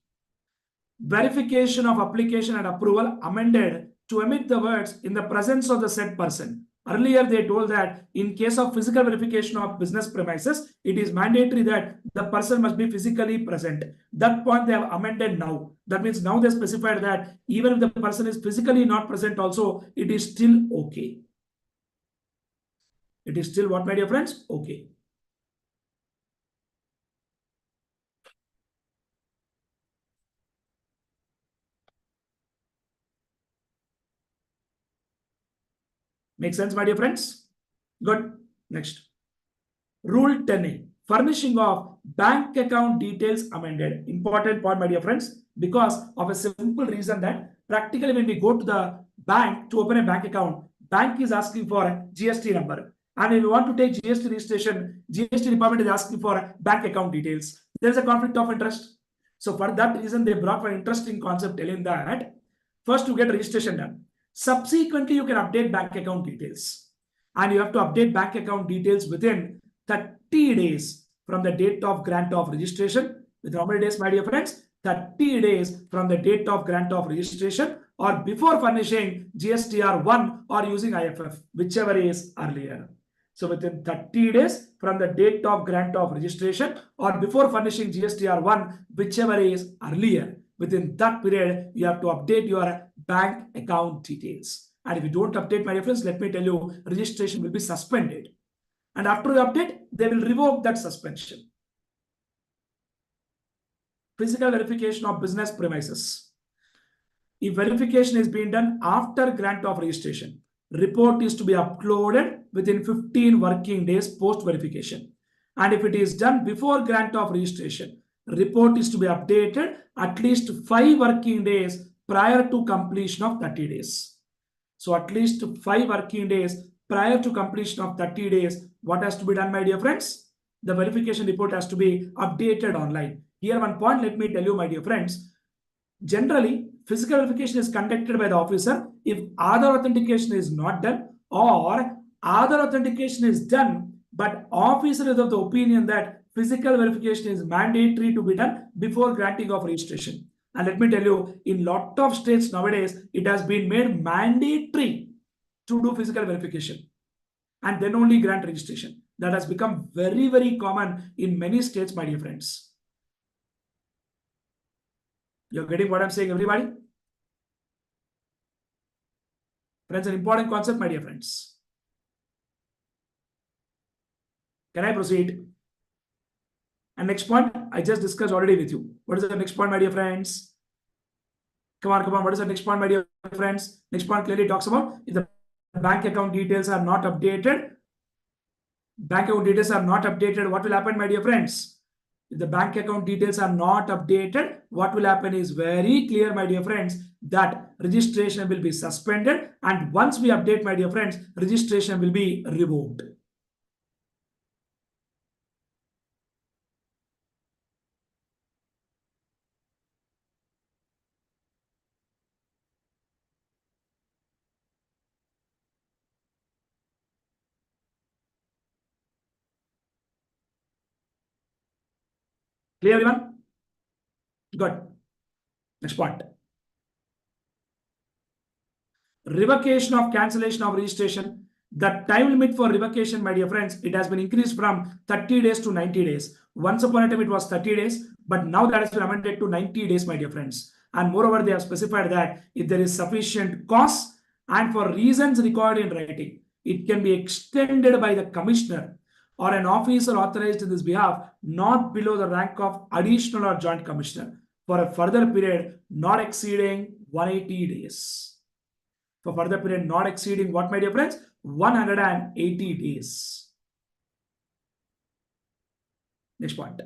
Verification of application and approval amended to omit the words in the presence of the said person. Earlier, they told that in case of physical verification of business premises, it is mandatory that the person must be physically present. That point they have amended now. That means now they specified that even if the person is physically not present also, it is still okay. It is still what, my dear friends? Okay. Make sense, my dear friends? Good. Next. Rule 10A. Furnishing of bank account details amended. Important point, my dear friends, because of a simple reason that practically when we go to the bank to open a bank account, bank is asking for a GST number. And if you want to take GST registration, GST department is asking for bank account details. There is a conflict of interest. So for that reason, they brought an interesting concept telling that first you get registration done. Subsequently, you can update bank account details. And you have to update bank account details within 30 days from the date of grant of registration. With how many days, my dear friends? 30 days from the date of grant of registration or before furnishing GSTR 1 or using IFF, whichever is earlier. So within 30 days from the date of grant of registration or before furnishing GSTR 1, whichever is earlier. Within that period, you have to update your bank account details. And if you don't update, my dear friends, let me tell you, registration will be suspended. And after you update, they will revoke that suspension. Physical verification of business premises. If verification is being done after grant of registration, report is to be uploaded within 15 working days post verification. And if it is done before grant of registration, report is to be updated at least 5 working days prior to completion of 30 days. So at least 5 working days prior to completion of 30 days, what has to be done, my dear friends? The verification report has to be updated online. Here one point, let me tell you, my dear friends. Generally, physical verification is conducted by the officer if Aadhaar authentication is not done or Aadhaar authentication is done, but officer is of the opinion that physical verification is mandatory to be done before granting of registration. And let me tell you, in lot of states nowadays, it has been made mandatory to do physical verification and then only grant registration. That has become very, very common in many states, my dear friends. You're getting what I'm saying, everybody? Friends, an important concept, my dear friends. Can I proceed? And next point, I just discussed already with you. What is the next point, my dear friends? Come on. What is the next point, my dear friends? Next point clearly talks about if the bank account details are not updated. Bank account details are not updated. What will happen, my dear friends? if the bank account details are not updated, what will happen is very clear, my dear friends, that registration will be suspended. And once we update, my dear friends, registration will be revoked. Clear, everyone? Good. Next point. Revocation of cancellation of registration. The time limit for revocation, my dear friends, it has been increased from 30 days to 90 days. Once upon a time, it was 30 days, but now that has been amended to 90 days, my dear friends. And moreover, they have specified that if there is sufficient cause and for reasons recorded in writing, it can be extended by the commissioner or an officer authorized in this behalf, not below the rank of additional or joint commissioner, for a further period not exceeding 180 days. For further period not exceeding what, my dear friends? 180 days. Next point.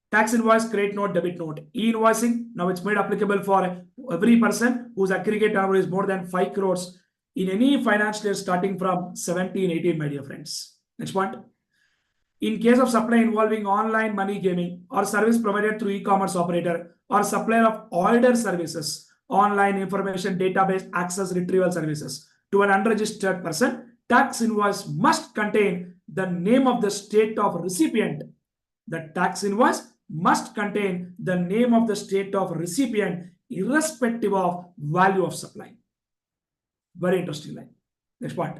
Tax invoice, credit note, debit note. E-invoicing, now it's made applicable for every person whose aggregate turnover is more than 5 crores in any financial year starting from 17-18, my dear friends. Next point. In case of supply involving online money gaming or service provided through e-commerce operator or supplier of order services, online information database access retrieval services to an unregistered person, tax invoice must contain the name of the state of recipient. The tax invoice must contain the name of the state of recipient irrespective of value of supply. Very interesting line. Next point.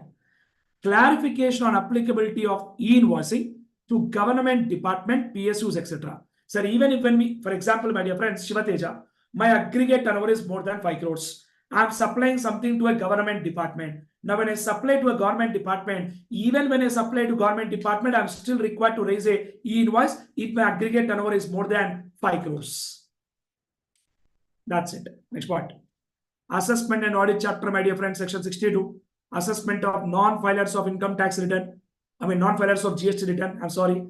Clarification on applicability of e-invoicing to government department, PSUs, etc. Sir, even if when we, for example, my dear friends, Shiva Teja, my aggregate turnover is more than 5 crores. I'm supplying something to a government department. Now, when I supply to a government department, even when I supply to government department, I'm still required to raise a e-invoice if my aggregate turnover is more than 5 crores. That's it. Next point. Assessment and audit chapter, my dear friends, section 62. Assessment of non-filers of income tax return. Non-filers of GST return. I'm sorry.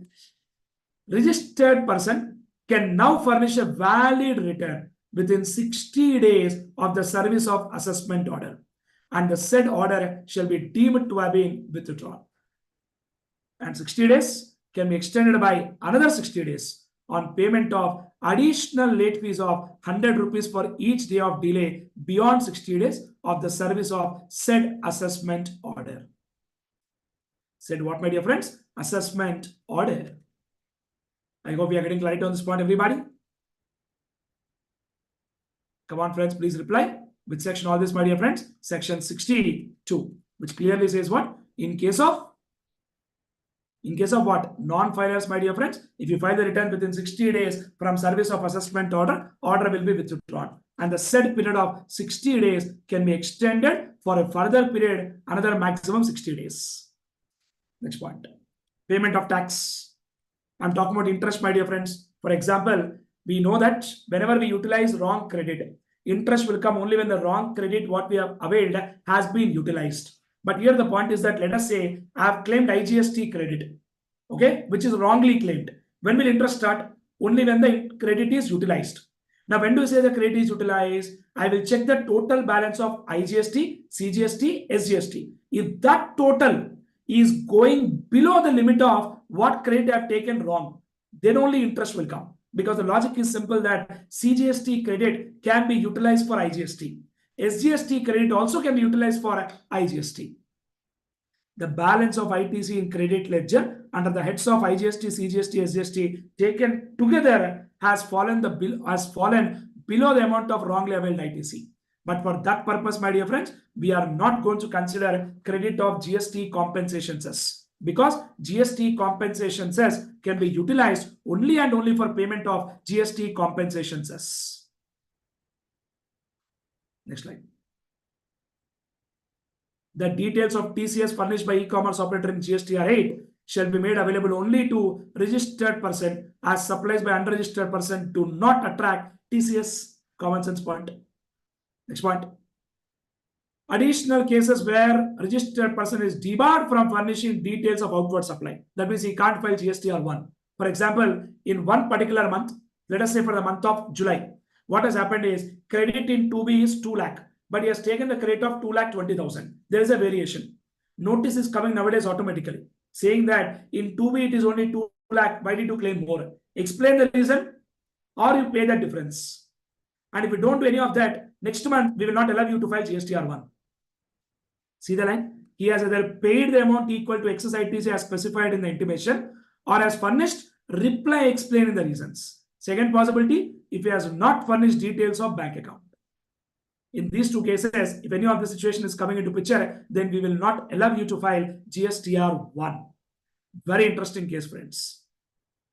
Registered person can now furnish a valid return within 60 days of the service of assessment order, and the said order shall be deemed to have been withdrawn. And 60 days can be extended by another 60 days on payment of additional late fees of 100 rupees for each day of delay beyond 60 days of the service of said assessment order. Said what, my dear friends? Assessment order. I hope we are getting clarity on this point, everybody. Come on, friends, please reply. Which section all this, my dear friends? Section 62, which clearly says what? In case of what? Non-filers, my dear friends, if you file the return within 60 days from service of assessment order, order will be withdrawn. And the said period of 60 days can be extended for a further period, another maximum 60 days. Next point. Payment of tax. I'm talking about interest, my dear friends. For example, we know that whenever we utilize wrong credit, interest will come only when the wrong credit what we have availed has been utilized. But here the point is that let us say I have claimed IGST credit, okay, which is wrongly claimed. When will interest start? Only when the credit is utilized. Now, when do you say the credit is utilized? I will check the total balance of IGST, CGST, SGST. If that total is going below the limit of what credit I have taken wrong, then only interest will come. Because the logic is simple that CGST credit can be utilized for IGST. SGST credit also can be utilized for IGST. The balance of ITC in credit ledger under the heads of IGST, CGST, SGST taken together has fallen below the amount of wrongly availed ITC. But for that purpose, my dear friends, we are not going to consider credit of GST compensation cess, because GST compensation cess can be utilized only and only for payment of GST compensation cess. Next slide. The details of TCS furnished by e-commerce operator in GSTR 8 shall be made available only to registered person, as supplies by unregistered person do not attract TCS. Common sense point. Next point. Additional cases where registered person is debarred from furnishing details of outward supply. That means he can't file GSTR 1. For example, in one particular month, let us say for the month of July, what has happened is credit in 2B is 2 lakh, but he has taken the credit of 2,20,000. There is a variation. Notice is coming nowadays automatically, saying that in 2B it is only 2 lakh. Why did you claim more? Explain the reason, or you pay the difference. And if you don't do any of that, next month we will not allow you to file GSTR1. See the line? He has either paid the amount equal to excess ITC as specified in the intimation, or has furnished reply explaining the reasons. Second possibility, if he has not furnished details of bank account. In these two cases, if any of the situation is coming into picture, then we will not allow you to file GSTR1. Very interesting case, friends.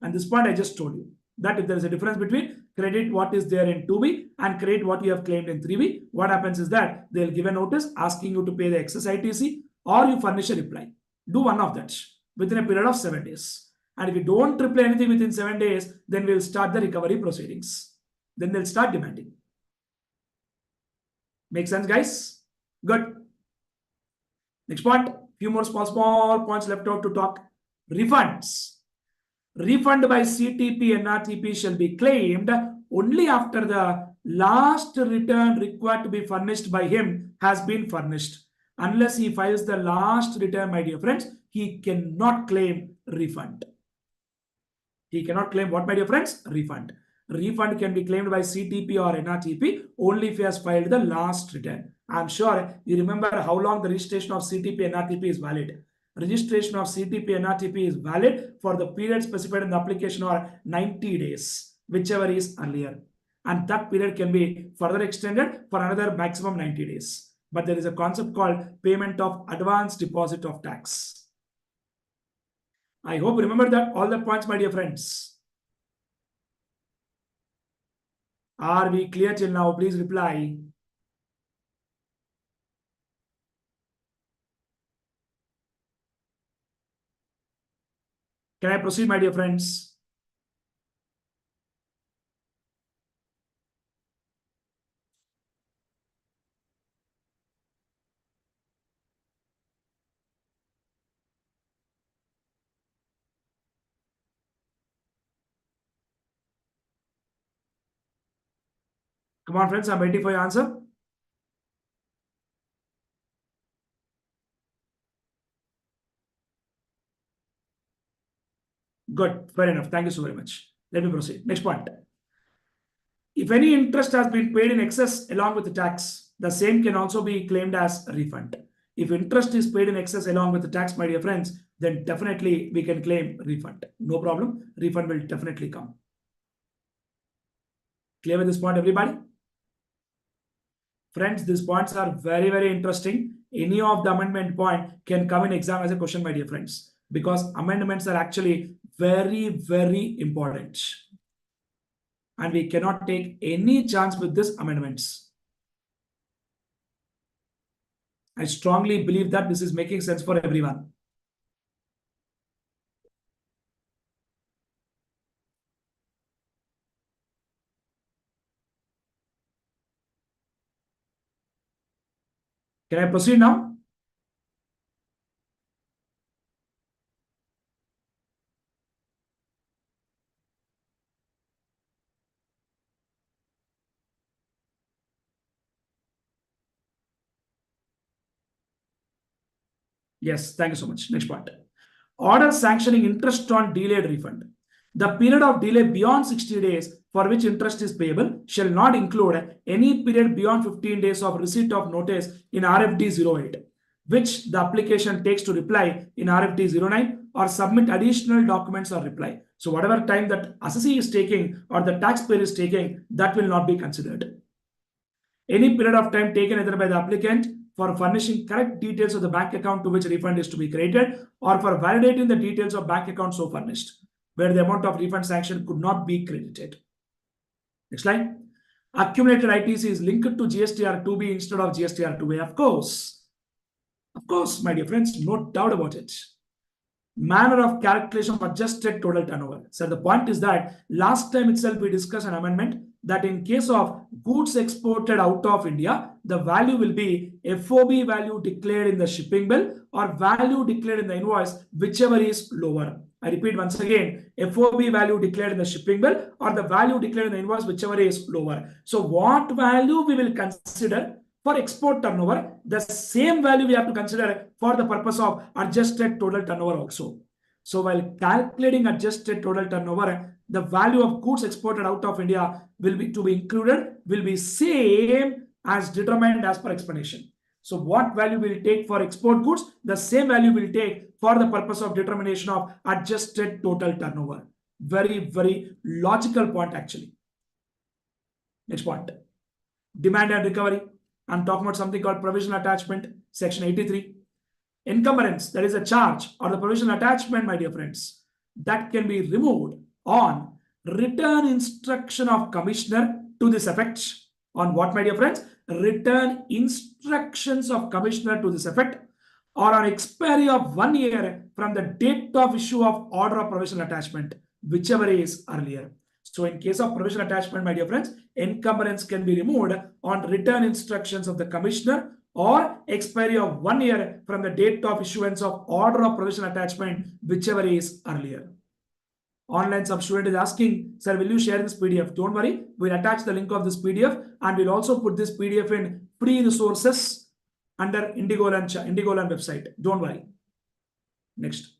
And this point I just told you, that if there is a difference between credit what is there in 2B and credit what you have claimed in 3B, what happens is that they'll give a notice asking you to pay the excess ITC, or you furnish a reply. Do one of that within a period of 7 days. And if you don't reply anything within 7 days, then we'll start the recovery proceedings. Then they'll start demanding. Make sense, guys? Good. Next point. Few more small points left out to talk. Refunds. Refund by CTP NRTP shall be claimed only after the last return required to be furnished by him has been furnished. Unless he files the last return, my dear friends, he cannot claim refund. He cannot claim what, my dear friends? Refund. Refund can be claimed by CTP or NRTP only if he has filed the last return. I'm sure you remember how long the registration of CTP NRTP is valid. Registration of CTP NRTP is valid for the period specified in the application or 90 days, whichever is earlier. And that period can be further extended for another maximum 90 days. But there is a concept called payment of advance deposit of tax. I hope you remember that all the points, my dear friends. Are we clear till now? Please reply. Can I proceed, my dear friends? Come on, friends, I'm waiting for your answer. Good, fair enough. Thank you so very much. Let me proceed. Next point. If any interest has been paid in excess along with the tax, the same can also be claimed as a refund. If interest is paid in excess along with the tax, my dear friends, then definitely we can claim refund. No problem. Refund will definitely come. Clear with this point, everybody? Friends, these points are very, very interesting. Any of the amendment point can come in exam as a question, my dear friends, because amendments are actually very, very important. And we cannot take any chance with these amendments. I strongly believe that this is making sense for everyone. Can I proceed now? Yes, thank you so much. Next point. Order sanctioning interest on delayed refund. The period of delay beyond 60 days for which interest is payable shall not include any period beyond 15 days of receipt of notice in RFD 08, which the application takes to reply in RFD 09 or submit additional documents or reply. So whatever time that assessee is taking or the taxpayer is taking, that will not be considered. Any period of time taken either by the applicant for furnishing correct details of the bank account to which refund is to be credited, or for validating the details of bank account so furnished, where the amount of refund sanction could not be credited. Next slide. Accumulated ITC is linked to GSTR 2B instead of GSTR 2A. Of course, my dear friends, no doubt about it. Manner of calculation of adjusted total turnover. So the point is that last time itself we discussed an amendment that in case of goods exported out of India, the value will be FOB value declared in the shipping bill or value declared in the invoice, whichever is lower. I repeat once again, FOB value declared in the shipping bill or the value declared in the invoice, whichever is lower. So what value we will consider for export turnover, the same value we have to consider for the purpose of adjusted total turnover also. So while calculating adjusted total turnover, the value of goods exported out of India will be included will be same as determined as per explanation. So what value will take for export goods? The same value will take for the purpose of determination of adjusted total turnover. Very, very logical point actually. Next point. Demand and recovery. I'm talking about something called provisional attachment, section 83. Encumbrance, that is a charge or the provisional attachment, my dear friends, that can be removed on return instruction of commissioner to this effect. On what, my dear friends? Return instructions of commissioner to this effect, or on expiry of 1 year from the date of issue of order of provisional attachment, whichever is earlier. So in case of provisional attachment, my dear friends, encumbrance can be removed on return instructions of the commissioner or expiry of 1 year from the date of issuance of order of provisional attachment, whichever is earlier. Online some student is asking, sir, will you share this PDF? Don't worry, we'll attach the link of this PDF and we'll also put this PDF in free resources under Indigo website. Don't worry. Next.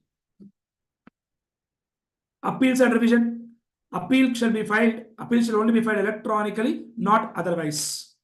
Appeals and revision. Appeal shall be filed. Appeal shall only be filed electronically, not otherwise.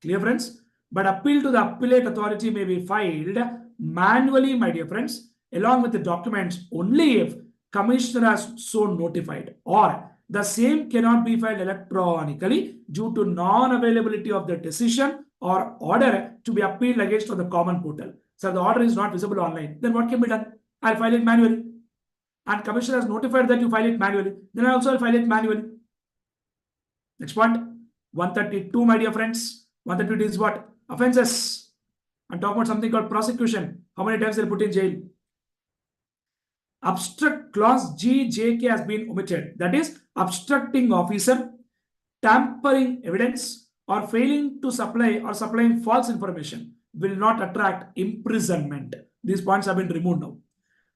Clear, friends? But appeal to the appellate authority may be filed manually, my dear friends, along with the documents only if commissioner has so notified, or the same cannot be filed electronically due to non-availability of the decision or order to be appealed against on the common portal. So the order is not visible online. Then what can be done? I'll file it manually. And commissioner has notified that you file it manually. Then I also will file it manually. Next point, 132, my dear friends. 132 is what? Offenses. I'm talking about something called prosecution. How many times they'll put in jail? Obstruct clause G, J, K has been omitted. That is, obstructing officer, tampering evidence, or failing to supply or supplying false information will not attract imprisonment. These points have been removed now.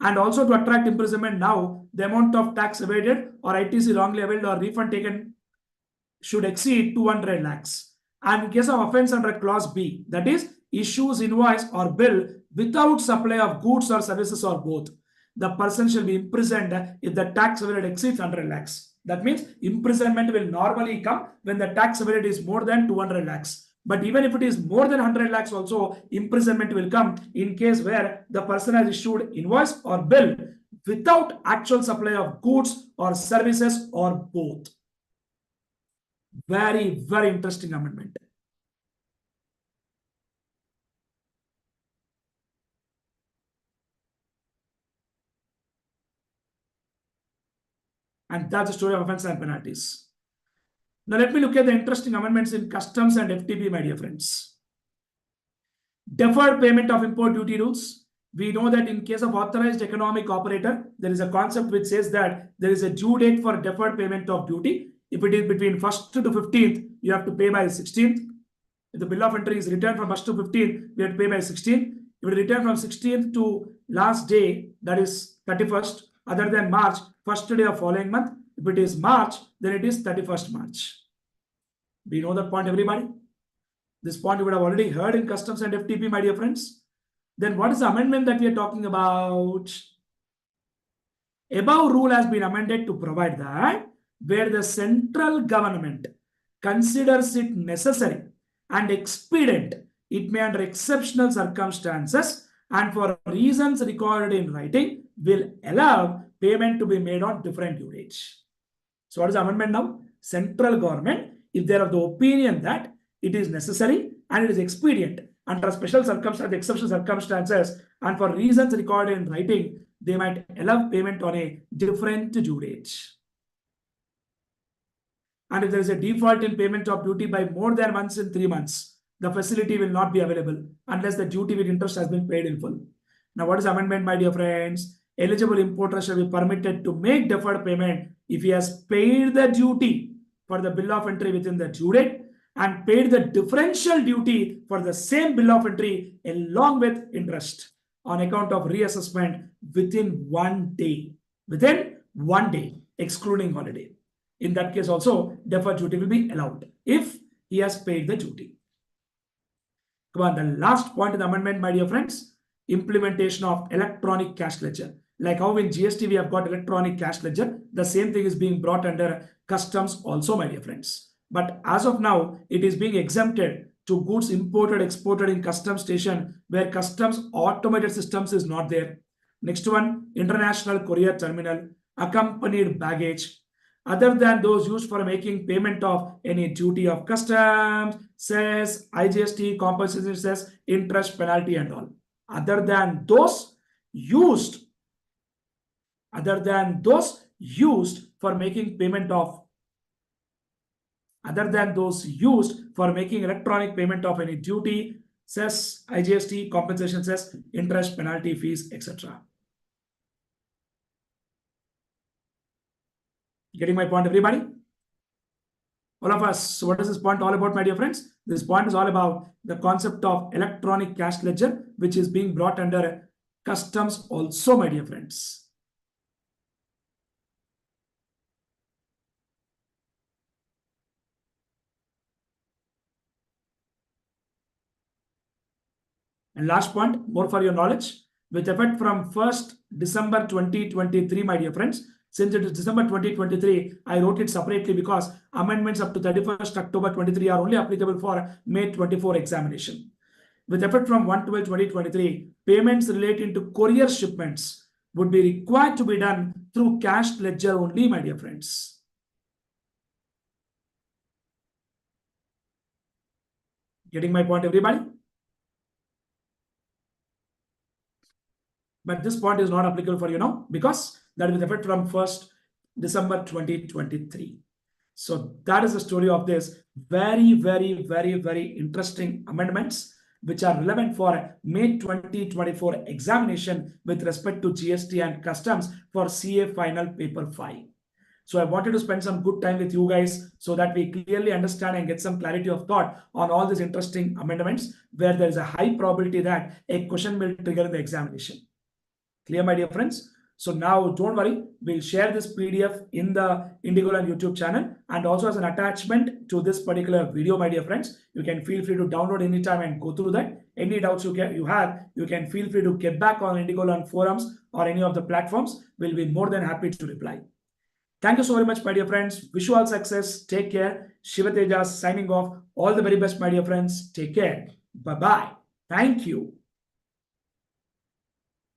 And also to attract imprisonment now, the amount of tax evaded or ITC wrongly availed or refund taken should exceed 200 lakhs. And in case of offense under clause B, that is, issues invoice or bill without supply of goods or services or both, the person shall be imprisoned if the tax evaded exceeds 100 lakhs. That means imprisonment will normally come when the tax evaded is more than 200 lakhs. But even if it is more than 100 lakhs also, imprisonment will come in case where the person has issued invoice or bill without actual supply of goods or services or both. Very, very interesting amendment. And that's the story of offense and penalties. Now let me look at the interesting amendments in customs and FTP, my dear friends. Deferred payment of import duty rules. We know that in case of authorized economic operator, there is a concept which says that there is a due date for deferred payment of duty. If it is between 1st to 15th, you have to pay by 16th. If the bill of entry is returned from 1st to 15th, we have to pay by 16th. If it return from 16th to last day, that is 31st, other than March, first day of following month. If it is March, then it is 31st March. Do you know that point, everybody? This point you would have already heard in customs and FTP, my dear friends. Then what is the amendment that we are talking about? Above rule has been amended to provide that where the central government considers it necessary and expedient, it may under exceptional circumstances and for reasons recorded in writing will allow payment to be made on different due dates. So what is the amendment now? Central government, if they are of the opinion that it is necessary and it is expedient under special circumstances, exceptional circumstances, and for reasons recorded in writing, they might allow payment on a different due date. And if there is a default in payment of duty by more than once in 3 months, the facility will not be available unless the duty with interest has been paid in full. Now, what is the amendment, my dear friends? Eligible importer shall be permitted to make deferred payment if he has paid the duty for the bill of entry within the due date and paid the differential duty for the same bill of entry along with interest on account of reassessment within 1 day. Within 1 day, excluding holiday. In that case also, deferred duty will be allowed if he has paid the duty. Come on, the last point in the amendment, my dear friends, implementation of electronic cash ledger. Like how in GST we have got electronic cash ledger, the same thing is being brought under customs also, my dear friends. But as of now, it is being exempted to goods imported, exported in customs station where customs automated systems is not there. Next one, international courier terminal, accompanied baggage, other than those used for making payment of any duty of customs, cess, IGST, compensation cess, interest, penalty and all. Other than those used for making payment of, electronic payment of any duty, cess, IGST, compensation cess, interest, penalty, fees, etc. Getting my point, everybody? All of us. So what is this point all about, my dear friends? This point is all about the concept of electronic cash ledger, which is being brought under customs also, my dear friends. And last point, more for your knowledge, with effect from 1st December 2023, my dear friends. Since it is December 2023, I wrote it separately because amendments up to 31st October 23 are only applicable for May 24 examination. With effect from 1/12/2023, payments relating to courier shipments would be required to be done through cash ledger only, my dear friends. Getting my point, everybody? But this point is not applicable for you now because that will effect from 1st December 2023. So that is the story of this very, very, very, very interesting amendments which are relevant for May 2024 examination with respect to GST and customs for CA final paper 5. So I wanted to spend some good time with you guys so that we clearly understand and get some clarity of thought on all these interesting amendments where there is a high probability that a question will trigger in the examination. Clear, my dear friends? So now don't worry, we'll share this PDF in the Indigo and YouTube channel and also as an attachment to this particular video, my dear friends. You can feel free to download anytime and go through that. Any doubts you have, you can feel free to get back on Indigo and forums or any of the platforms. We'll be more than happy to reply. Thank you so very much, my dear friends. Wish you all success. Take care. Shiva Teja signing off. All the very best, my dear friends. Take care. Bye-bye. Thank you.